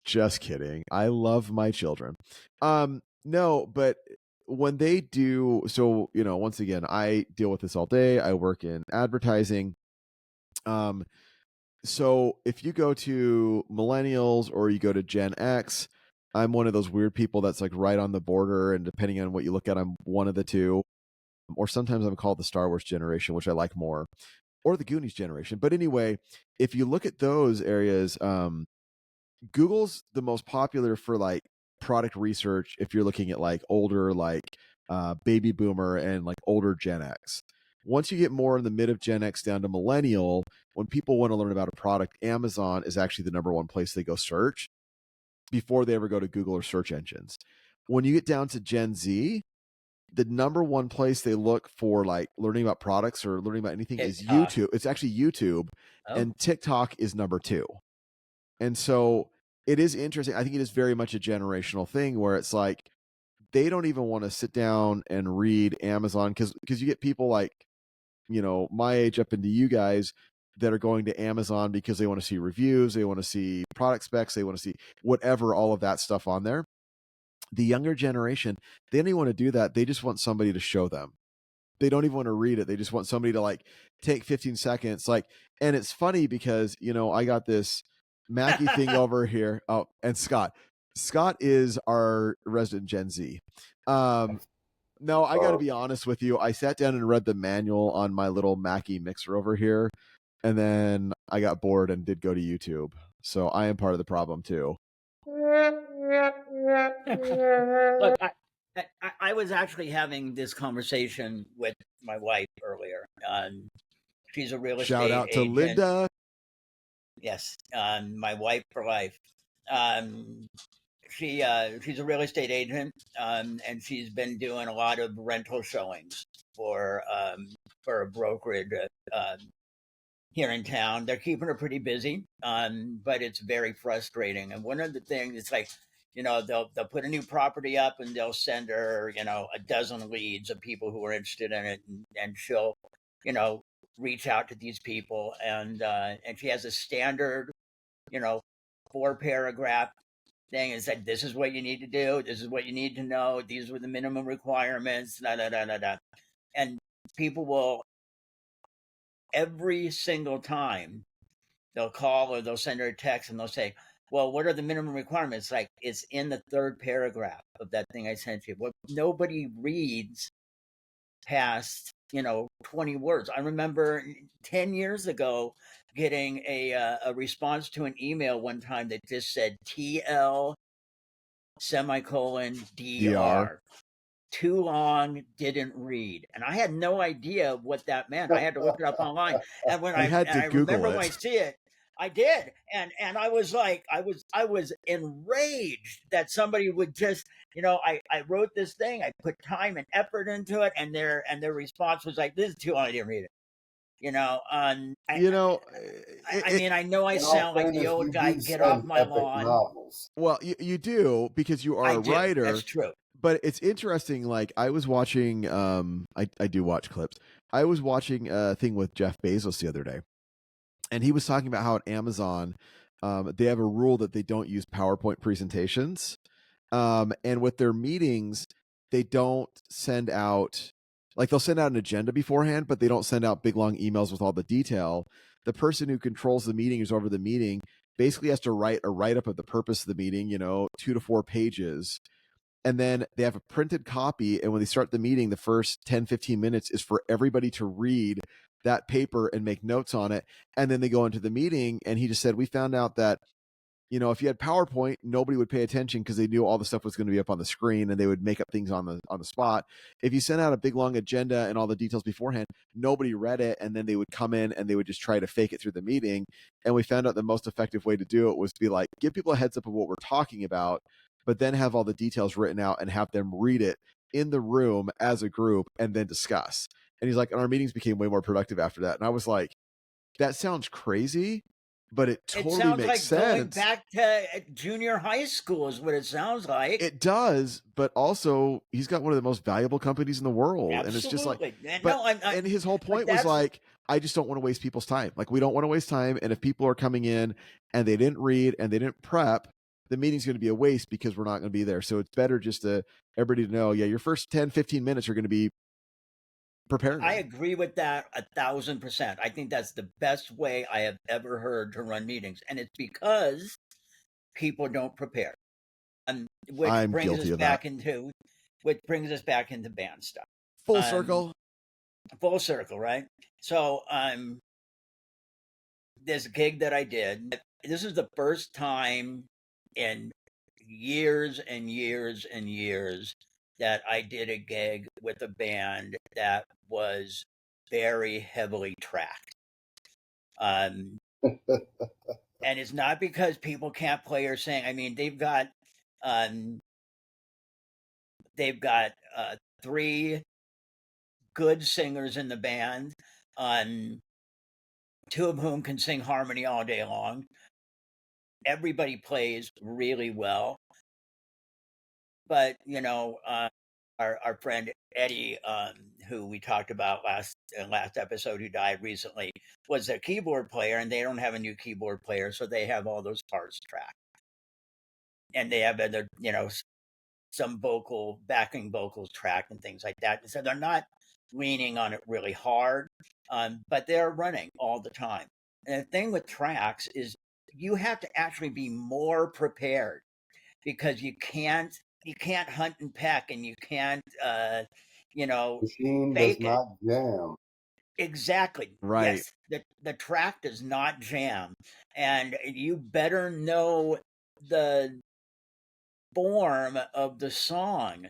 Just kidding. I love my children. No, but when they do, so once again, I deal with this all day. I work in advertising. So if you go to millennials or you go to Gen X, I'm one of those weird people that's like right on the border, and depending on what you look at, I'm one of the two. Or sometimes I'm called the Star Wars generation, which I like more, or the Goonies generation. But anyway, if you look at those areas, Google's the most popular for like product research if you're looking at like older, like baby boomer and like older Gen X. Once you get more in the mid of Gen X down to millennial, when people want to learn about a product, Amazon is actually the number 1 place they go search before they ever go to Google or search engines. When you get down to Gen Z, the number 1 place they look for like learning about products or learning about anything is YouTube. It's actually YouTube, and TikTok is number 2. And so it is interesting. I think it is very much a generational thing where it's like they don't even want to sit down and read Amazon, because you get people like, my age up into you guys that are going to Amazon because they want to see reviews, they want to see product specs, they want to see whatever, all of that stuff on there. The younger generation, they don't even want to do that. They just want somebody to show them. They don't even want to read it. They just want somebody to like take 15 seconds. And it's funny because, I got this Mackie thing over here. Oh, and Scott. Scott is our resident Gen Z. No, I got to be honest with you. I sat down and read the manual on my little Mackie mixer over here, and then I got bored and did go to YouTube. So I am part of the problem too. Look, I was actually having this conversation with my wife earlier. She's a real Shout estate out to agent. Linda. Yes, my wife for life. She's a real estate agent, and she's been doing a lot of rental showings for a brokerage here in town. They're keeping her pretty busy, but it's very frustrating. And one of the things, it's like, they'll put a new property up and they'll send her, a dozen leads of people who are interested in it, and she'll, reach out to these people, and she has a standard, 4-paragraph thing, and said, this is what you need to do, this is what you need to know, these were the minimum requirements, da da da da da. And people will, every single time, they'll call or they'll send her a text and they'll say, well, what are the minimum requirements? Like, it's in the 3rd paragraph of that thing I sent you. Well, nobody reads past 20 words. I remember 10 years ago getting a response to an email one time that just said TL semicolon DR. Too long, didn't read. And I had no idea what that meant. I had to look it up online. And when I remember when I see it, I did. And I was like, I was enraged that somebody would just, I wrote this thing, I put time and effort into it, and their response was like, this is too long, I didn't read it. I mean, I know I sound like the old guy, get off my lawn. Novels. Well, you do, because you are a writer. That's true. But it's interesting. Like, I was watching, I do watch clips. I was watching a thing with Jeff Bezos the other day, and he was talking about how at Amazon, they have a rule that they don't use PowerPoint presentations. And with their meetings, they don't send out, like, they'll send out an agenda beforehand, but they don't send out big, long emails with all the detail. The person who controls the meeting, who's over the meeting, basically has to write a write-up of the purpose of the meeting, 2 to 4 pages. And then they have a printed copy, and when they start the meeting, the first 10-15 minutes is for everybody to read that paper and make notes on it. And then they go into the meeting, and he just said, we found out that, if you had PowerPoint, nobody would pay attention because they knew all the stuff was going to be up on the screen, and they would make up things on the spot. If you sent out a big, long agenda and all the details beforehand, nobody read it, and then they would come in and they would just try to fake it through the meeting. And we found out the most effective way to do it was to be like, give people a heads up of what we're talking about, but then have all the details written out and have them read it in the room as a group and then discuss. And he's like, and our meetings became way more productive after that. And I was like, that sounds crazy, but it totally makes sense. Going back to junior high school is what it sounds like. It does, but also he's got one of the most valuable companies in the world. Absolutely. And it's just like, and his whole point was like, I just don't want to waste people's time. Like, we don't want to waste time. And if people are coming in and they didn't read and they didn't prep, the meeting's going to be a waste because we're not going to be there. So it's better just to everybody to know, your first 10-15 minutes are going to be preparing. I agree with that 1,000%. I think that's the best way I have ever heard to run meetings. And it's because people don't prepare. Which brings us back into band stuff. Full circle. Full circle, right? So this gig that I did, this is the first time in years and years and years that I did a gig with a band that was very heavily tracked. And it's not because people can't play or sing. I mean, they've got 3 good singers in the band, 2 of whom can sing harmony all day long. Everybody plays really well. But, our friend Eddie, who we talked about last episode, who died recently, was a keyboard player, and they don't have a new keyboard player, so they have all those parts tracked. And they have other, some backing vocals tracked and things like that. And so they're not leaning on it really hard, but they're running all the time. And the thing with tracks is you have to actually be more prepared, because you can't hunt and peck, and you can't Machine does fake it. not jam. Exactly. Right. Yes. The track does not jam, and you better know the form of the song,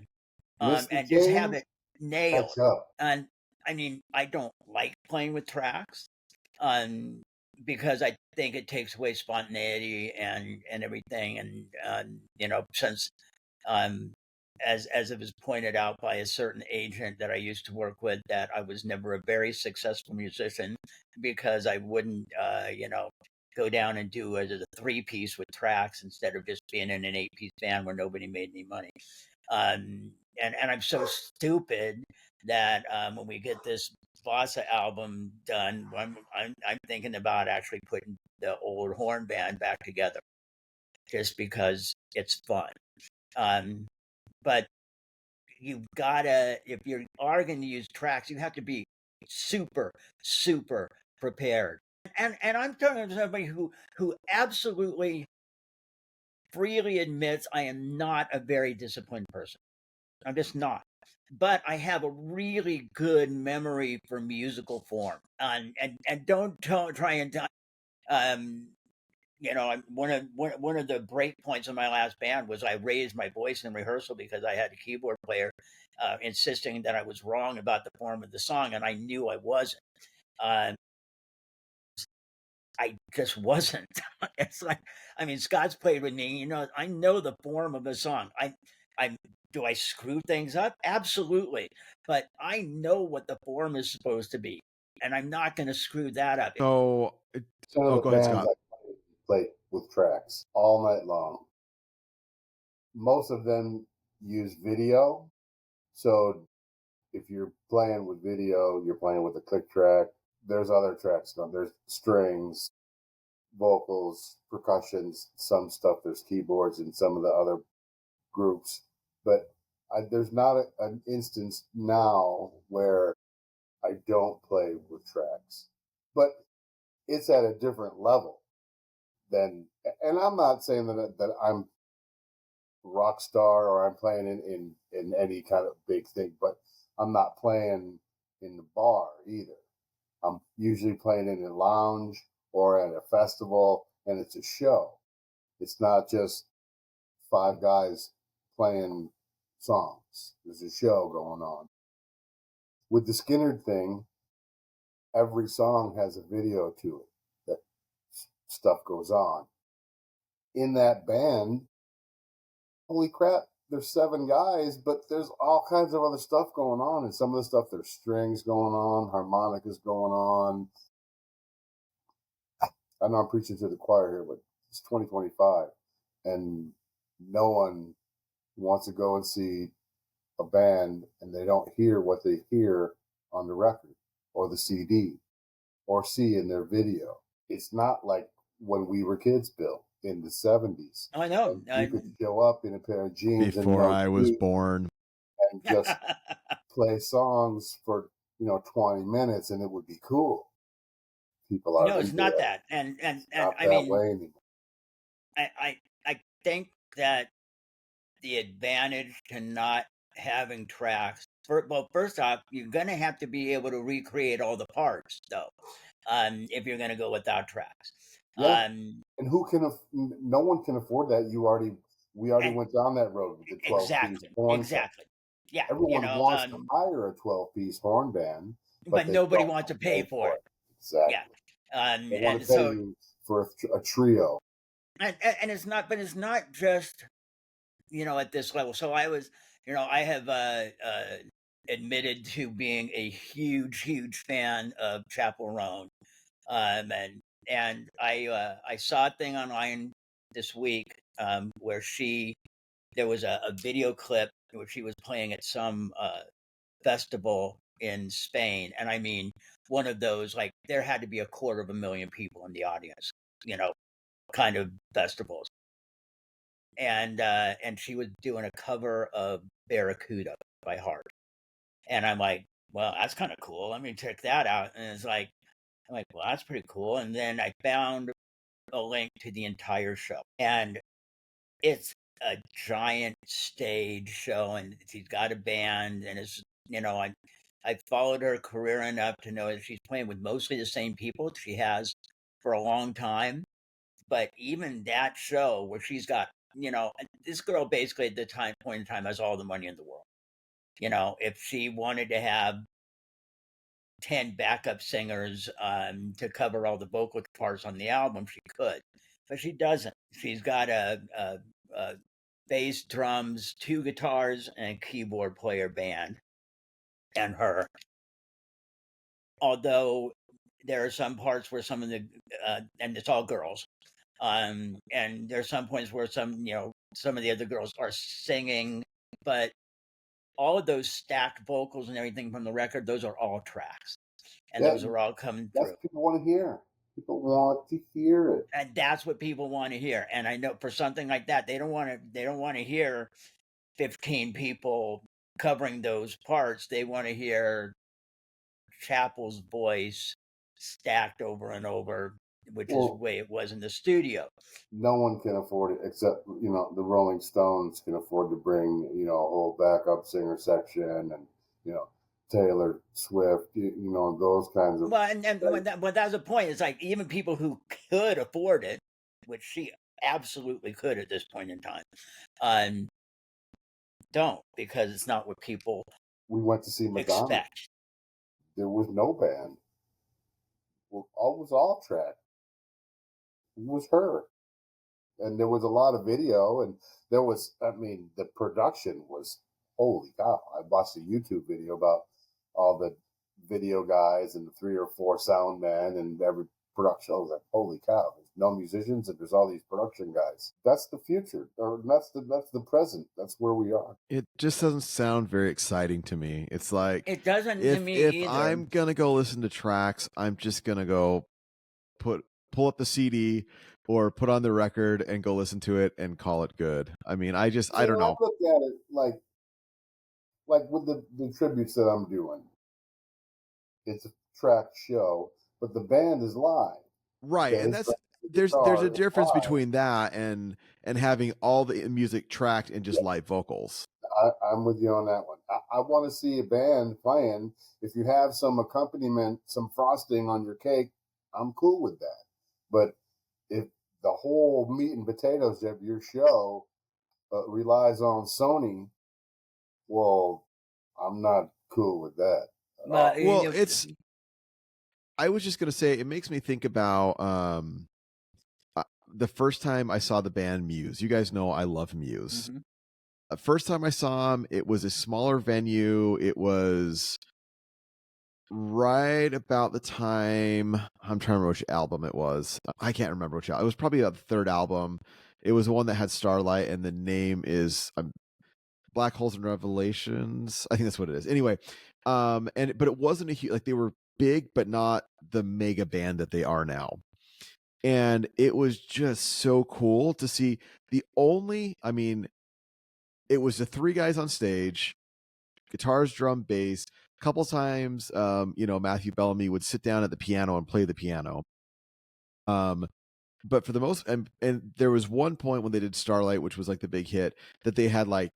Mr. and just have King, it nailed. catch up. And I mean, I don't like playing with tracks, um, because I think it takes away spontaneity and everything. And since um, as it was pointed out by a certain agent that I used to work with, that I was never a very successful musician, because I wouldn't go down and do a 3-piece with tracks instead of just being in an 8-piece band where nobody made any money. And I'm so stupid that when we get this Vasa album done, I'm thinking about actually putting the old horn band back together, just because it's fun. But you've gotta, if you are going to use tracks, you have to be super, super prepared. And I'm talking to somebody who absolutely freely admits I am not a very disciplined person. I'm just not. But I have a really good memory for musical form, and don't try and um, one of the break points of my last band was I raised my voice in rehearsal because I had a keyboard player insisting that I was wrong about the form of the song, and I knew I wasn't. Uh, I just wasn't. It's like, I mean, Scott's played with me. I know the form of a song. I do I screw things up? Absolutely, but I know what the form is supposed to be, and I'm not going to screw that up. So, Some of the go ahead, bands Scott. I play with tracks all night long. Most of them use video. So if you're playing with video, you're playing with a click track. There's other tracks. There's strings, vocals, percussions, some stuff. There's keyboards in some of the other groups. But there's not an instance now where I don't play with tracks. But it's at a different level than, and I'm not saying that I'm rock star or I'm playing in any kind of big thing, but I'm not playing in the bar either. I'm usually playing in a lounge or at a festival, and it's a show. It's not just 5 guys playing songs. There's a show going on. With the Skinner thing, every song has a video to it that stuff goes on. In that band, holy crap, there's 7 guys, but there's all kinds of other stuff going on. And some of the stuff, there's strings going on, harmonicas going on. I know I'm preaching to the choir here, but it's 2025, and no one wants to go and see a band and they don't hear what they hear on the record or the CD or see in their video. It's not like when we were kids, Bill, in the 70s. I know. You could show up in a pair of jeans and Before no I was shoes born. and just play songs for 20 minutes and it would be cool. People are No, it's not that. And not I that mean, way anymore. I think that the advantage to not having tracks, first off, you're going to have to be able to recreate all the parts, though, if you're going to go without tracks. Yeah. And no one can afford that. We already went down that road with the 12-piece horn. Exactly. Yeah. Everyone wants to hire a 12-piece horn band, but nobody wants to pay for it. Exactly. Yeah. They want to pay you for a trio. And it's not just, at this level. So I was, I have admitted to being a huge fan of Chapel Roan. And I saw a thing online this week where there was a video clip where she was playing at some festival in Spain, and I mean one of those, like, there had to be 250,000 people in the audience, kind of festivals, and she was doing a cover of Barracuda by Heart, and I'm like, well, that's kind of cool. Let me check that out, and I'm like, well, that's pretty cool. And then I found a link to the entire show, and it's a giant stage show, and she's got a band, and it's I followed her career enough to know that she's playing with mostly the same people she has for a long time. But even that show where she's got, this girl basically at the point in time has all the money in the world. If she wanted to have 10 backup singers to cover all the vocal parts on the album, she could, but she doesn't. She's got a bass, drums, 2 guitars, and a keyboard player band, and her. Although there are some parts where some of the and it's all girls, and there's some points where some of the other girls are singing, but all of those stacked vocals and everything from the record, those are all tracks, and those are all coming That's through. what people want to hear. People want to hear it, And that's what people want to hear. And I know for something like that, they don't want to hear 15 people covering those parts. They want to hear Chappell's voice stacked over and over, which is the way it was in the studio. No one can afford it except the Rolling Stones can afford to bring a whole backup singer section, and Taylor Swift, those kinds of. Well, but that's the point. It's like even people who could afford it, which she absolutely could at this point in time, don't, because it's not what people We went to see Madonna. expect. There was no band. It was all track. It was her. And there was a lot of video, and there was, the production was, holy cow. I watched a YouTube video about all the video guys and the 3 or 4 sound men and every production. I was like, holy cow, there's no musicians and there's all these production guys. That's the future, or that's the present. That's where we are. It just doesn't sound very exciting to me. It's like, it doesn't if, to me if either. I'm gonna go listen to tracks, I'm just gonna go pull up the CD or put on the record and go listen to it and call it good. I mean, I don't know. I look at it like with the tributes that I'm doing. It's a track show, but the band is live. Right, and that's there's a difference between that and having all the music tracked and just live vocals. I'm with you on that one. I want to see a band playing. If you have some accompaniment, some frosting on your cake, I'm cool with that. But if the whole meat and potatoes of your show relies on Sony, well, I'm not cool with that. Well, I was just gonna say, it makes me think about the first time I saw the band Muse. You guys know I love Muse. Mm-hmm. The first time I saw them, it was a smaller venue. It was right about the time, I'm trying to remember which album it was. I can't remember which album. It was probably the 3rd album. It was the one that had Starlight, and the name is Black Holes and Revelations. I think that's what it is. Anyway, but it wasn't a huge, like, they were big, but not the mega band that they are now. And it was just so cool to see it was the 3 guys on stage, guitars, drum, bass. A couple times, Matthew Bellamy would sit down at the piano and play the piano. But for the most, and there was one point when they did Starlight, which was like the big hit, that they had like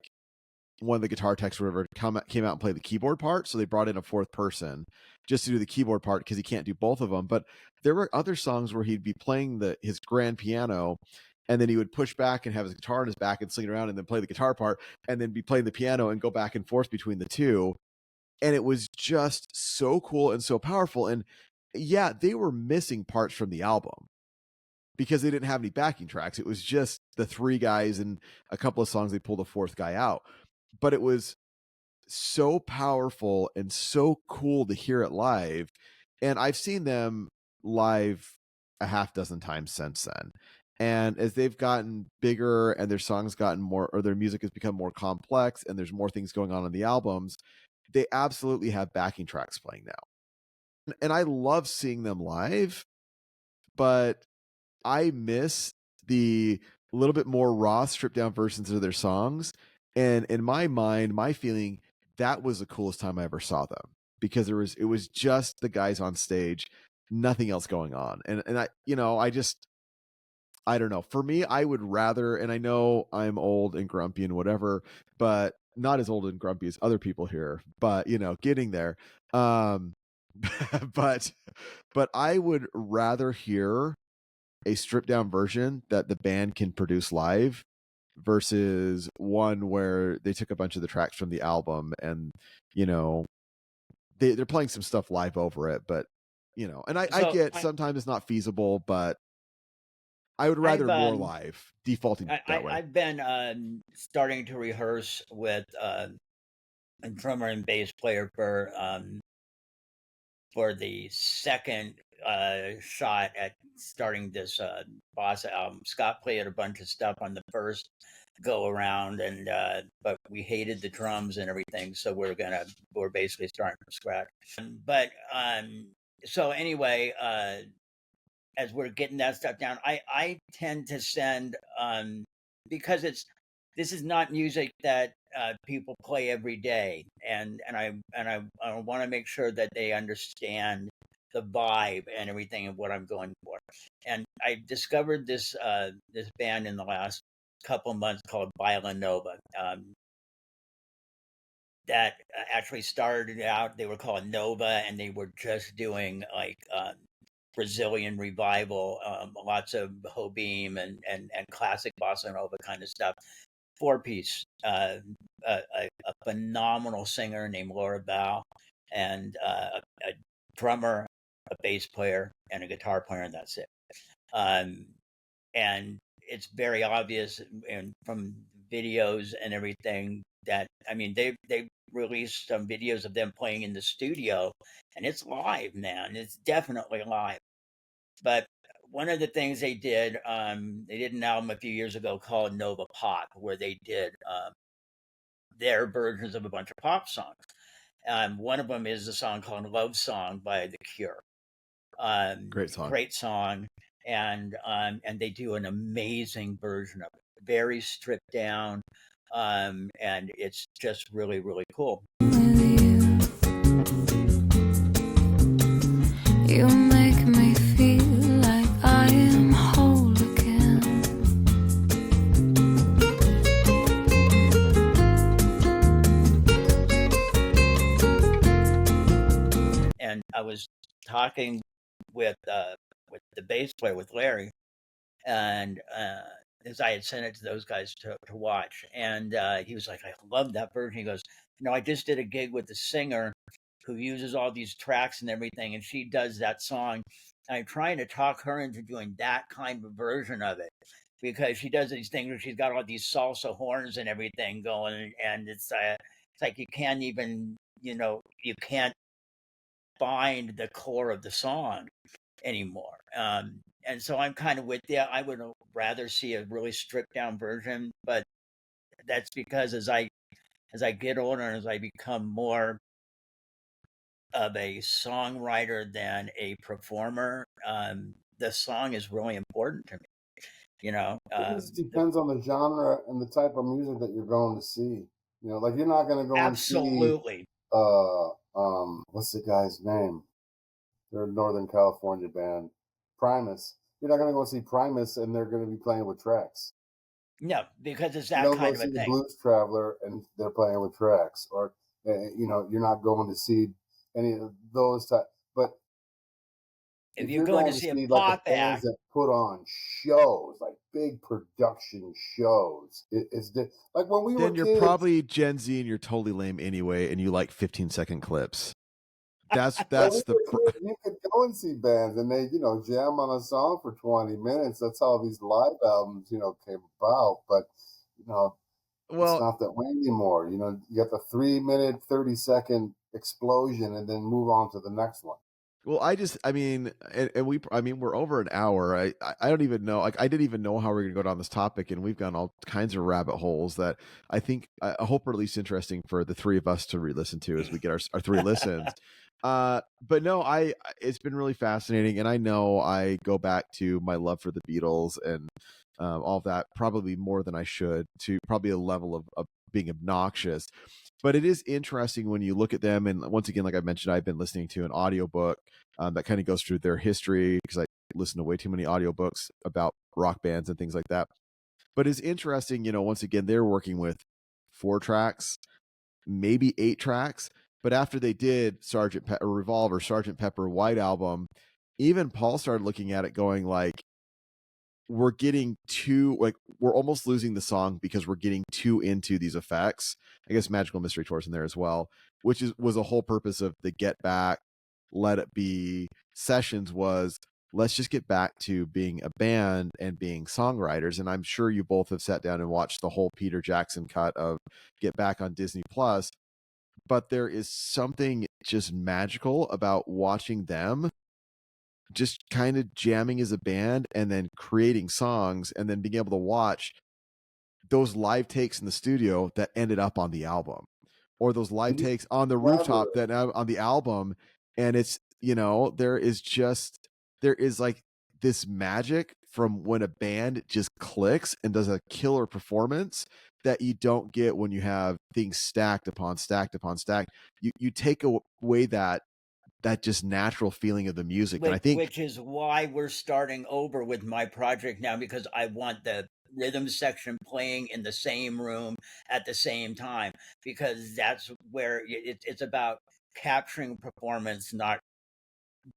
one of the guitar techs or whatever came out and played the keyboard part. So they brought in a 4th person just to do the keyboard part because he can't do both of them. But there were other songs where he'd be playing his grand piano, and then he would push back and have his guitar in his back and sling it around and then play the guitar part and then be playing the piano and go back and forth between the two. And it was just so cool and so powerful. And yeah, they were missing parts from the album because they didn't have any backing tracks. It was just the 3 guys and a couple of songs. They pulled a 4th guy out, but it was so powerful and so cool to hear it live. And I've seen them live a half dozen times since then. And as they've gotten bigger and their songs gotten more, or their music has become more complex and there's more things going on the albums, they absolutely have backing tracks playing now. And I love seeing them live, but I miss the little bit more raw, stripped down versions of their songs. And in my mind, my feeling, that was the coolest time I ever saw them, because it was just the guys on stage, nothing else going on. And I I don't know. For me, I would rather, and I know I'm old and grumpy and whatever, but not as old and grumpy as other people here, but getting there. Um, but I would rather hear a stripped down version that the band can produce live versus one where they took a bunch of the tracks from the album and they're playing some stuff live over it, but and I So get sometimes it's not feasible, but I would I've rather more live, defaulting that way. I've been starting to rehearse with a drummer and bass player for the second shot at starting this Bossa album. Scott played a bunch of stuff on the first go around, and but we hated the drums and everything, so we're basically starting from scratch. But so anyway, as we're getting that stuff down, I tend to send because this is not music that people play every day, and I want to make sure that they understand the vibe and everything of what I'm going for. And I discovered this this band in the last couple months called Nova. That actually started out, they were called Nova, and they were just doing like Brazilian revival, lots of Jobim and classic bossa nova kind of stuff. 4-piece, a phenomenal singer named Laura Bao, and a drummer, a bass player, and a guitar player, and that's it. And it's very obvious, and from videos and everything, that they've released some videos of them playing in the studio, and it's live, man. It's definitely live. But one of the things they did an album a few years ago called Nova Pop, where they did their versions of a bunch of pop songs. One of them is a song called "Love Song" by The Cure. Great song. And they do an amazing version of it, very stripped down, and it's just really, really cool. You make me feel like I am whole again. And I was talking with the bass player, with Larry, and as I had sent it to those guys to watch, and he was like, "I love that version." He goes, I just did a gig with the singer who uses all these tracks and everything, and she does that song. I'm trying to talk her into doing that kind of version of it, because she does these things where she's got all these salsa horns and everything going, and it's like you can't even, you can't find the core of the song anymore. And so I'm kind of with you. I would rather see a really stripped down version, but that's because as I get older and as I become more of a songwriter than a performer, the song is really important to me. It just depends on the genre and the type of music that you're going to see. Like you're not going to go absolutely. And see, what's the guy's name? They're a Northern California band, Primus. You're not going to go see Primus and they're going to be playing with tracks. No, because it's that kind of a thing. The Blues Traveler and they're playing with tracks, or you're not going to see any of those type. But if you're going to see a pop act that put on shows, like big production shows, it's like when we were kids. Then you're probably Gen Z and you're totally lame anyway, and you like 15-second clips. That's you could go and see bands and they jam on a song for 20 minutes. That's how these live albums came about. But it's not that way anymore. You got the 3-minute 30-second explosion and then move on to the next one. Well, we're over an hour. I don't even know. Like, I didn't even know how we're gonna go down this topic, and we've gone all kinds of rabbit holes that I hope are at least interesting for the three of us to re-listen to as we get our 3 listens. But no, it's been really fascinating, and I know I go back to my love for the Beatles and all of that probably more than I should, to probably a level of being obnoxious. But it is interesting when you look at them, and once again, like I mentioned, I've been listening to an audiobook that kind of goes through their history, because listen to way too many audiobooks about rock bands and things like that. But it's interesting, once again, they're working with 4 tracks, maybe 8 tracks. But after they did Revolve or Sgt. Pepper White Album, even Paul started looking at it going like, we're getting too, like, we're almost losing the song because we're getting too into these effects. I guess Magical Mystery Tour's in there as well, which was a whole purpose of the Get Back, Let It Be sessions was, let's just get back to being a band and being songwriters. And I'm sure you both have sat down and watched the whole Peter Jackson cut of Get Back on Disney Plus. But there is something just magical about watching them just kind of jamming as a band and then creating songs and then being able to watch those live takes in the studio that ended up on the album, or those live takes on the rooftop that on the album. And it's, there is like this magic from when a band just clicks and does a killer performance that you don't get when you have things stacked upon stacked upon stacked. You take away that just natural feeling of the music. And I think, which is why we're starting over with my project now, because I want the rhythm section playing in the same room at the same time, because that's where it's about capturing performance, not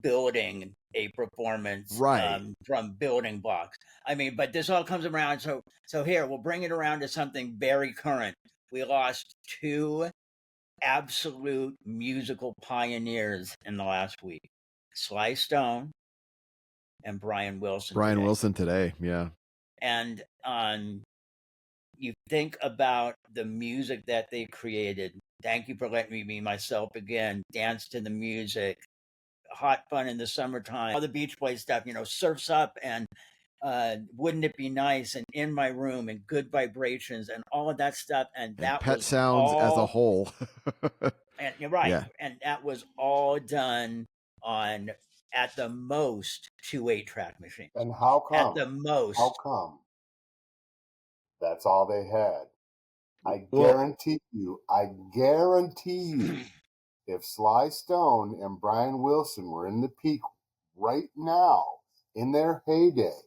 building a performance right. From building blocks. I mean, but this all comes around. So here, we'll bring it around to something very current. We lost 2 absolute musical pioneers in the last week: Sly Stone and Brian Wilson today. Yeah. And you think about the music that they created. Thank You for Letting Me Be Myself Again, Dance to the Music, Hot Fun in the Summertime, all the Beach Boys stuff, Surf's Up, and Wouldn't It Be Nice, and In My Room, and Good Vibrations, and all of that stuff. And that Pet was Sounds all, as a whole. And you're right. Yeah. And that was all done on, at the most, 2 8-track machines. And how come? At the most. How come? That's all they had. I guarantee you, if Sly Stone and Brian Wilson were in the peak right now, in their heyday,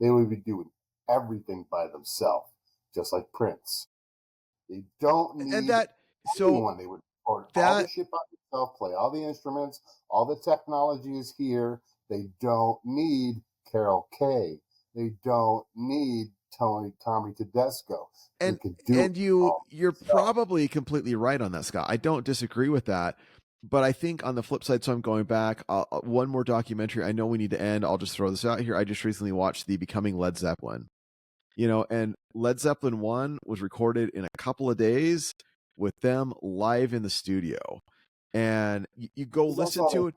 they would be doing everything by themselves, just like Prince. They don't need anyone. They would record all the shit by themselves, play all the instruments, all the technology is here. They don't need Carol Kay. They don't need Tommy Tedesco. And you're probably completely right on that, Scott. I don't disagree with that. But I think on the flip side, so I'm going back, one more documentary. I know we need to end. I'll just throw this out here. I just recently watched the Becoming Led Zeppelin. And Led Zeppelin 1 was recorded in a couple of days with them live in the studio. And you go listen to it.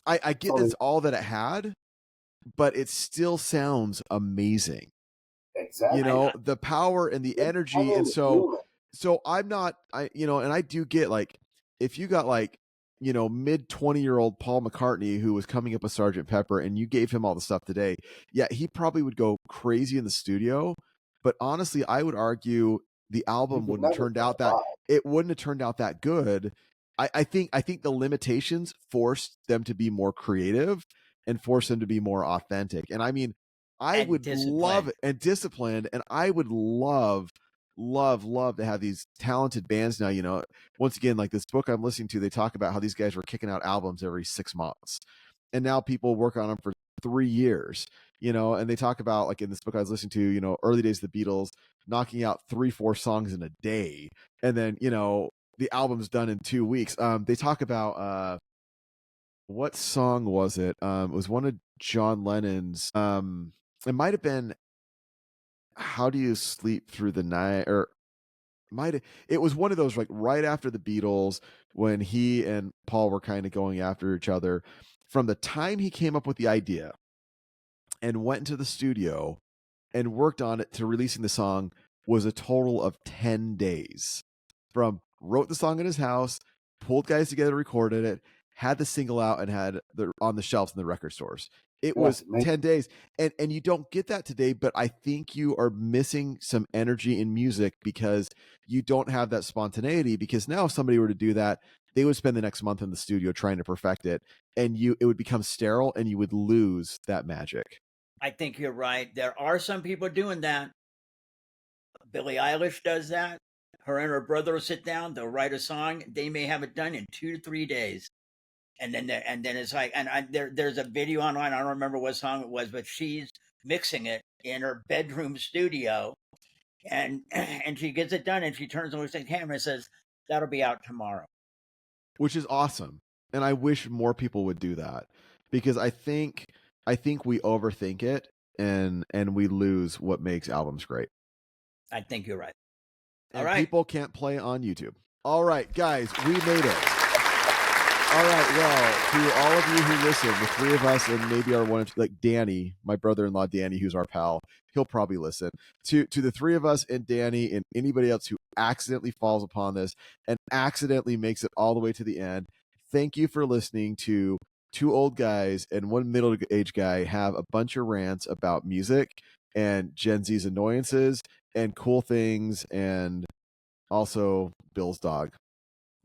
I get it's all that it had, but it still sounds amazing. Exactly. The power and the energy. And so I'm not, and I do get, like, if you got like, mid 20-year-old Paul McCartney who was coming up with Sgt. Pepper and you gave him all the stuff today, yeah, he probably would go crazy in the studio. But honestly, I would argue the album wouldn't have turned out that good. I think the limitations forced them to be more creative and forced them to be more authentic. And I mean, I would love it, and disciplined, and I would love to have these talented bands now. Once again, like this book I'm listening to, they talk about how these guys were kicking out albums every 6 months, and now people work on them for 3 years. And they talk about, like in this book I was listening to, early days of the Beatles, knocking out 3-4 songs in a day, and then the album's done in 2 weeks. They talk about what song was it? It was one of John Lennon's. It might have been How Do You Sleep Through the Night, or it was one of those, like right after the Beatles, when he and Paul were kind of going after each other. From the time he came up with the idea and went into the studio and worked on it to releasing the song was a total of 10 days. From wrote the song in his house, pulled guys together, recorded it, had the single out, and had on the shelves in the record stores. It Yeah, was maybe. 10 days. And you don't get that today, but I think you are missing some energy in music because you don't have that spontaneity. Because now if somebody were to do that, they would spend the next month in the studio trying to perfect it, and it would become sterile and you would lose that magic. I think you're right. There are some people doing that. Billie Eilish does that. Her and her brother will sit down, they'll write a song, they may have it done in 2 to 3 days. And then it's like, there's a video online. I don't remember what song it was, but she's mixing it in her bedroom studio, and and she gets it done, and she turns over to the camera and says, "That'll be out tomorrow." Which is awesome. And I wish more people would do that, because I think we overthink it, and we lose what makes albums great. I think you're right. And All right. people can't play on YouTube. All right, guys, we made it. All right, well, to all of you who listen, the three of us and maybe our one, like Danny, my brother-in-law Danny, who's our pal, he'll probably listen. To the three of us and Danny and anybody else who accidentally falls upon this and accidentally makes it all the way to the end, thank you for listening to two old guys and one middle-aged guy have a bunch of rants about music and Gen Z's annoyances and cool things, and also Bill's dog.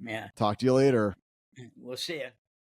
Yeah. Talk to you later. We'll see you.